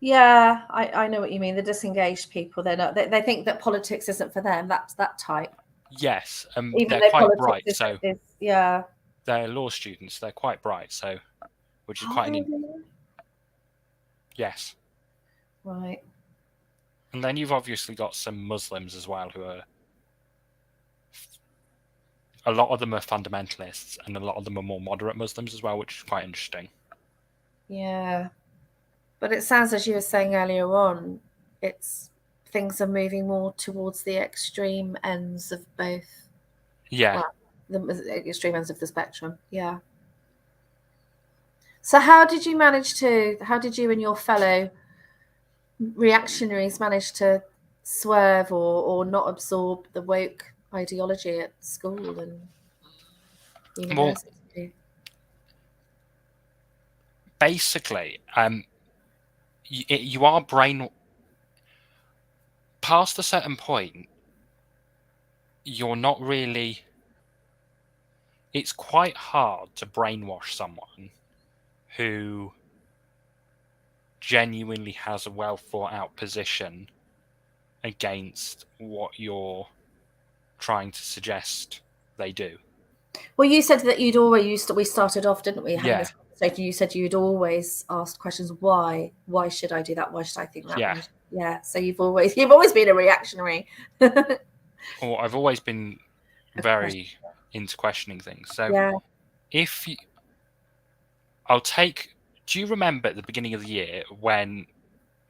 Yeah, I know what you mean. The disengaged people, they're not. They think that politics isn't for them. That's that type. Yes, Even they're though quite politics bright, so is yeah. they're law students. They're quite bright, so which is Are quite they an really? yes. Right. And then you've obviously got some Muslims as well who are, a lot of them are fundamentalists, and a lot of them are more moderate Muslims as well, which is quite interesting. Yeah. But it sounds, as you were saying earlier on, it's things are moving more towards the extreme ends of both. Yeah. Well, the extreme ends of the spectrum. Yeah. So how did you manage to? How did you and your fellow reactionaries manage to swerve or not absorb the woke ideology at school and Well, university? basically, you are brain past a certain point. You're not really. It's quite hard to brainwash someone who genuinely has a well thought out position against what you're trying to suggest they do. Well, you said that you'd always used to, we started off, didn't we, having Yeah, this conversation? You said you'd always asked questions. Why? Why should I do that? Why should I think that? yeah. Yeah. So you've always been a reactionary. Or I've always been Of very into questioning things. So Yeah. if you, I'll take. Do you remember at the beginning of the year when,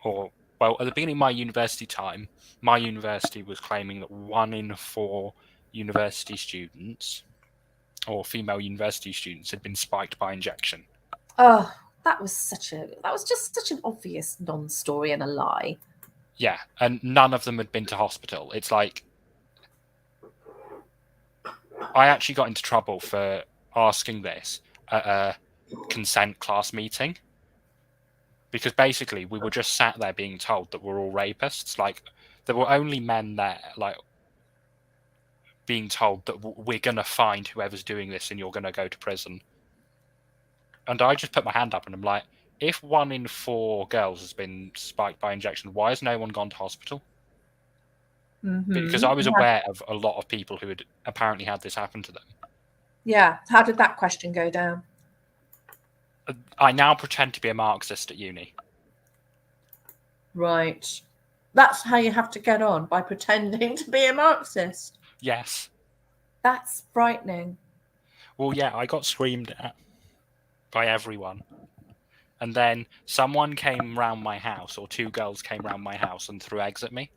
or well, at the beginning of my university time, my university was claiming that 1 in 4 university students or female university students had been spiked by injection. Oh, that was just such an obvious non-story and a lie. Yeah, and none of them had been to hospital. It's like I actually got into trouble for asking this at a consent class meeting because basically we were just sat there being told that we're all rapists. Like there were only men there, like being told that we're gonna find whoever's doing this and you're gonna go to prison. And I just put my hand up and I'm like, if 1 in 4 girls has been spiked by injection, why has no one gone to hospital? Because I was Yeah. aware of a lot of people who had apparently had this happen to them. Yeah. How did that question go down? I now pretend to be a Marxist at uni. Right. That's how you have to get on, by pretending to be a Marxist. Yes. That's frightening. Well, yeah, I got screamed at by everyone. And then someone came round my house, or 2 girls came round my house and threw eggs at me.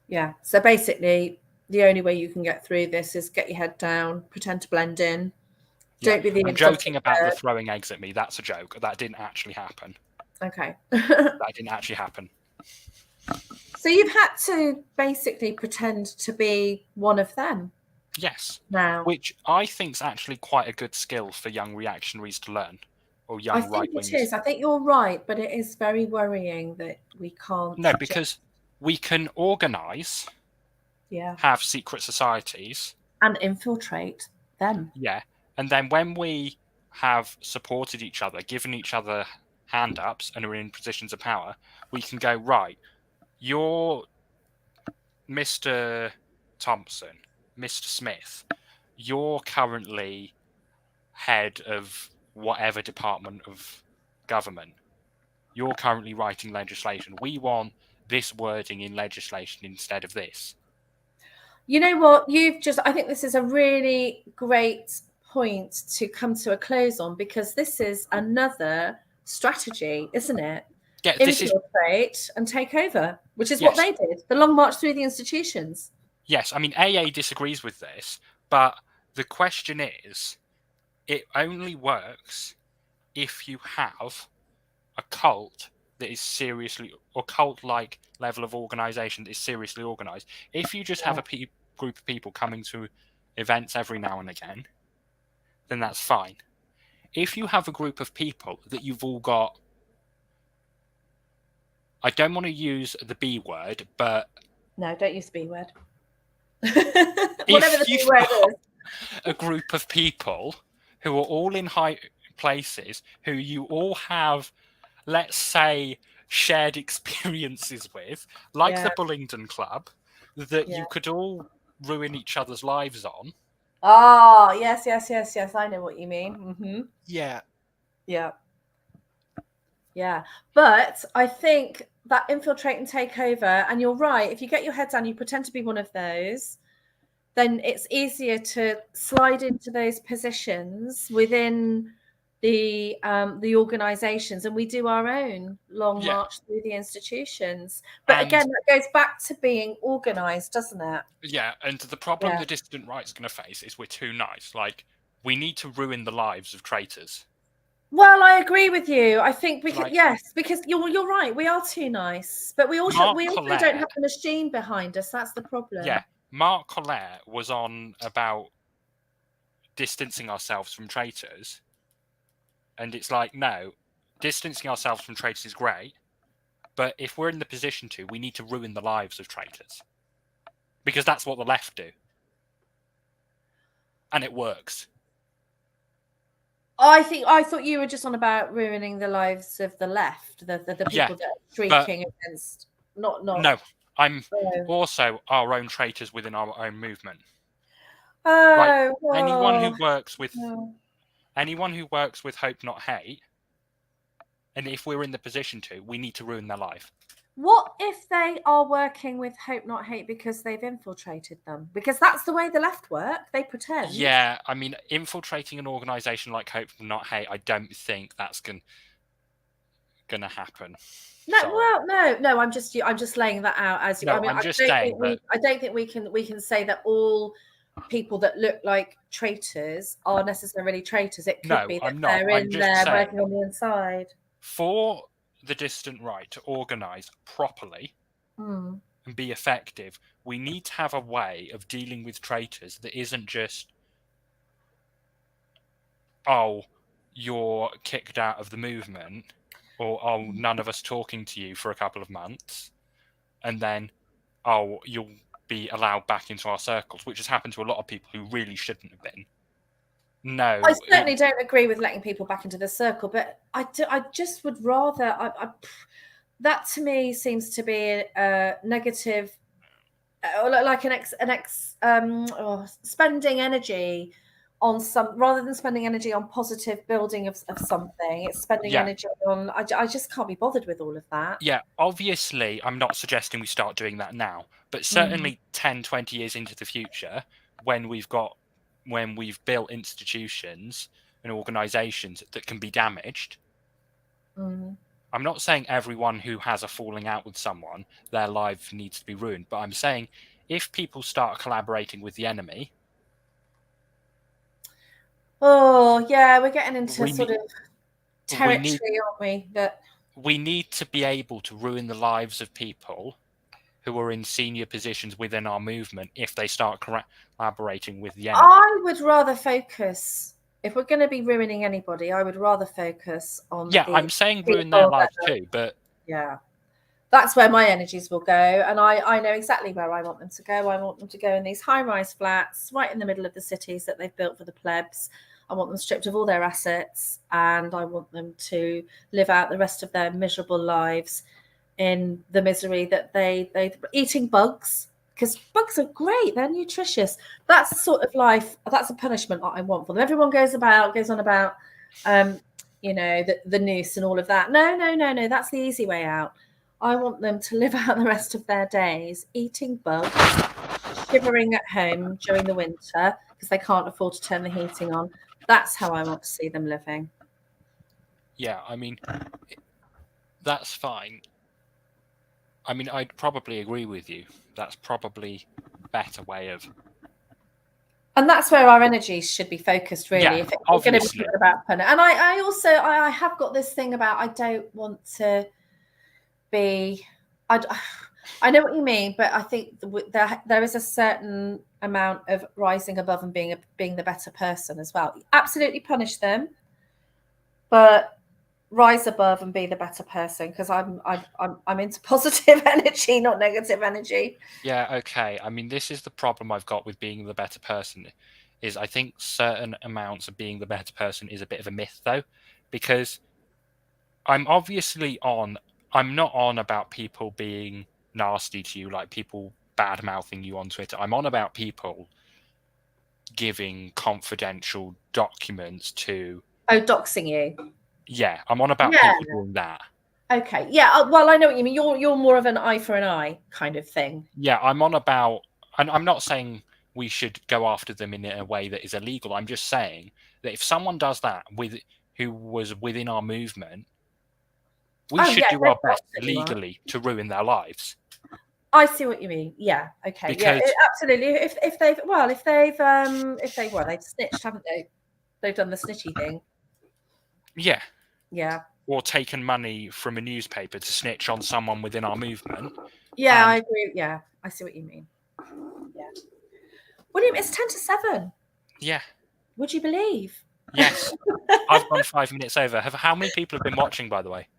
Yeah. So basically, the only way you can get through this is get your head down, pretend to blend in. Yeah. Don't be the I'm exotic joking about the bird. throwing eggs at me. That's a joke. That didn't actually happen. Okay. That didn't actually happen. So you've had to basically pretend to be one of them Yes. now. Which I think is actually quite a good skill for young reactionaries to learn, or I young think right it wingers. is. I think you're right, but it is very worrying that we can't. No, because we can organise, yeah, have secret societies, and infiltrate them. yeah, and then when we have supported each other, given each other hand-ups and are in positions of power, we can go, right, you're Mr. Thompson, Mr. Smith, you're currently head of whatever department of government. You're currently writing legislation. We want this wording in legislation instead of this. You know what? I think this is a really great point to come to a close on, because this is another strategy, isn't it? Yeah, Infiltrate and take over, which is yes. what they did. The long march through the institutions. Yes, I mean, AA disagrees with this, but the question is, it only works if you have a cult that is seriously, or cult-like level of organization that is seriously organized. If you just have a group of people coming to events every now and again, then that's fine. If you have a group of people that you've all got, I don't want to use the B word, but no, don't use the B word. Whatever the B word is. A group of people who are all in high places, who you all have, let's say, shared experiences with, like the Bullingdon Club, that you could all ruin each other's lives on. Oh, yes. I know what you mean. Mm-hmm. Yeah. But I think that infiltrate and take over, and you're right, if you get your head down, you pretend to be one of those, then it's easier to slide into those positions within the organizations, and we do our own long march through the institutions. But again, that goes back to being organized, doesn't it? Yeah, and the problem the dissident right's going to face is we're too nice. Like, we need to ruin the lives of traitors. Well, I agree with you. I think we can, yes, because you're right. We are too nice, but we also don't have the machine behind us. That's the problem. Yeah, Mark Collette was on about distancing ourselves from traitors, and it's like, no, distancing ourselves from traitors is great, but if we're in the position to, we need to ruin the lives of traitors, because that's what the left do, and it works. I thought you were just on about ruining the lives of the left, the people that are shrieking against. Not. No, I'm also our own traitors within our own movement. Oh, like, anyone who works with Hope Not Hate, and if we're in the position to, we need to ruin their life. What if they are working with Hope Not Hate because they've infiltrated them? Because that's the way the left work. They pretend. Yeah, I mean, infiltrating an organisation like Hope Not Hate, I don't think that's gonna happen. No, well, no. I'm just laying that out as. No, I don't think we can say that all people that look like traitors are necessarily traitors. It could be that they're in there working on the inside. For the distant right to organise properly and be effective, we need to have a way of dealing with traitors that isn't just, oh, you're kicked out of the movement, or oh, none of us talking to you for a couple of months, and then, oh, you'll be allowed back into our circles, which has happened to a lot of people who really shouldn't have been. No, I certainly don't agree with letting people back into the circle, but I just would rather. That to me seems to be a negative, like spending energy on rather than spending energy on positive building of something. It's spending energy on. I just can't be bothered with all of that. Yeah, obviously, I'm not suggesting we start doing that now, but certainly 10, 20 years into the future, when we've built institutions and organizations that can be damaged. I'm not saying everyone who has a falling out with someone, their life needs to be ruined, but I'm saying if people start collaborating with the enemy. Oh, yeah, we're getting into sort of territory, aren't we? That we need to be able to ruin the lives of people who are in senior positions within our movement if they start collaborating with the enemy. I would rather focus, if we're going to be ruining anybody, I would rather focus on. Yeah, I'm saying ruin their lives too, but yeah, that's where my energies will go, and I know exactly where I want them to go. I want them to go in these high-rise flats right in the middle of the cities that they've built for the plebs. I want them stripped of all their assets, and I want them to live out the rest of their miserable lives in the misery that they eating bugs, because bugs are great, they're nutritious. That's the sort of life, that's a punishment that I want for them. Everyone goes on about the noose and all of that. No, that's the easy way out. I want them to live out the rest of their days eating bugs, shivering at home during the winter because they can't afford to turn the heating on. That's how I want to see them living. Yeah, I mean, that's fine. I mean, I'd probably agree with you. That's probably a better way of... And that's where our energies should be focused, really. Yeah, if we're going to be talking about and I also have got this thing about, I don't want to be... I know what you mean, but I think there is a certain amount of rising above and being the better person as well. Absolutely punish them, but rise above and be the better person, because I'm into positive energy, not negative energy. Yeah, okay. I mean, this is the problem I've got with being the better person, is I think certain amounts of being the better person is a bit of a myth, though, because I'm not on about people being nasty to you, like people bad mouthing you on Twitter. I'm on about people giving confidential documents to... Oh, doxing you. Yeah, I'm on about people doing that. Okay. Yeah. Well, I know what you mean. You're more of an eye for an eye kind of thing. Yeah, I'm on about, and I'm not saying we should go after them in a way that is illegal. I'm just saying that if someone does that who was within our movement, we should do our best legally to ruin their lives. I see what you mean. Yeah. Okay. Because, yeah. Absolutely. If they've snitched, haven't they? They've done the snitchy thing. Yeah. Yeah. Or taken money from a newspaper to snitch on someone within our movement. Yeah, I agree. Yeah, I see what you mean. Yeah. William, it's 10:07. Yeah. Would you believe? Yes. I've gone 5 minutes over. How many people have been watching, by the way?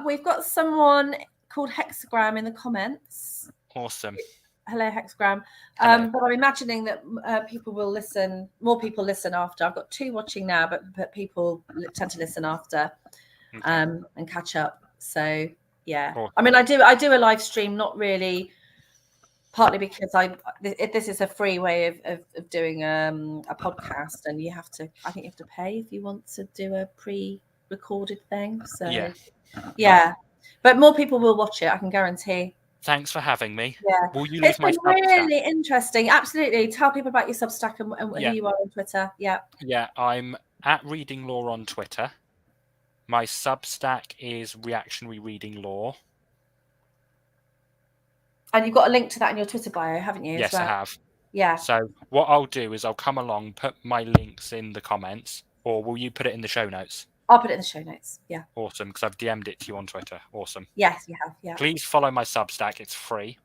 We've got someone called Hexagram in the comments. Awesome. Hello, Hexagram. Hello. But I'm imagining that more people listen after. I've got 2 watching now, but people tend to listen after, and catch up. So yeah, awesome. I mean, I do a live stream, not really, partly because this is a free way of doing a podcast, and I think you have to pay if you want to do a pre-recorded thing. So yeah. But more people will watch it, I can guarantee. Thanks for having me. Yeah. Will you leave my Substack? It's been really interesting. Absolutely. Tell people about your Substack and who you are on Twitter. Yeah. Yeah, I'm at Reading Law on Twitter. My Substack is Reactionary Reading Law. And you've got a link to that in your Twitter bio, haven't you? Yes, I have. Yeah. So what I'll do is I'll come along, put my links in the comments, or will you put it in the show notes? I'll put it in the show notes. Yeah. Awesome, because I've DM'd it to you on Twitter. Awesome. Yes, you have. Yeah. Please follow my Substack. It's free.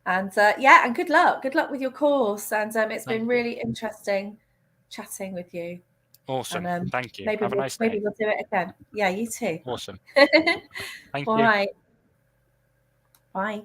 And and good luck. Good luck with your course. And it's been really interesting chatting with you. Awesome. And, thank you. Have a nice day. Maybe we'll do it again. Yeah, you too. Awesome. Thank you. All right. Bye.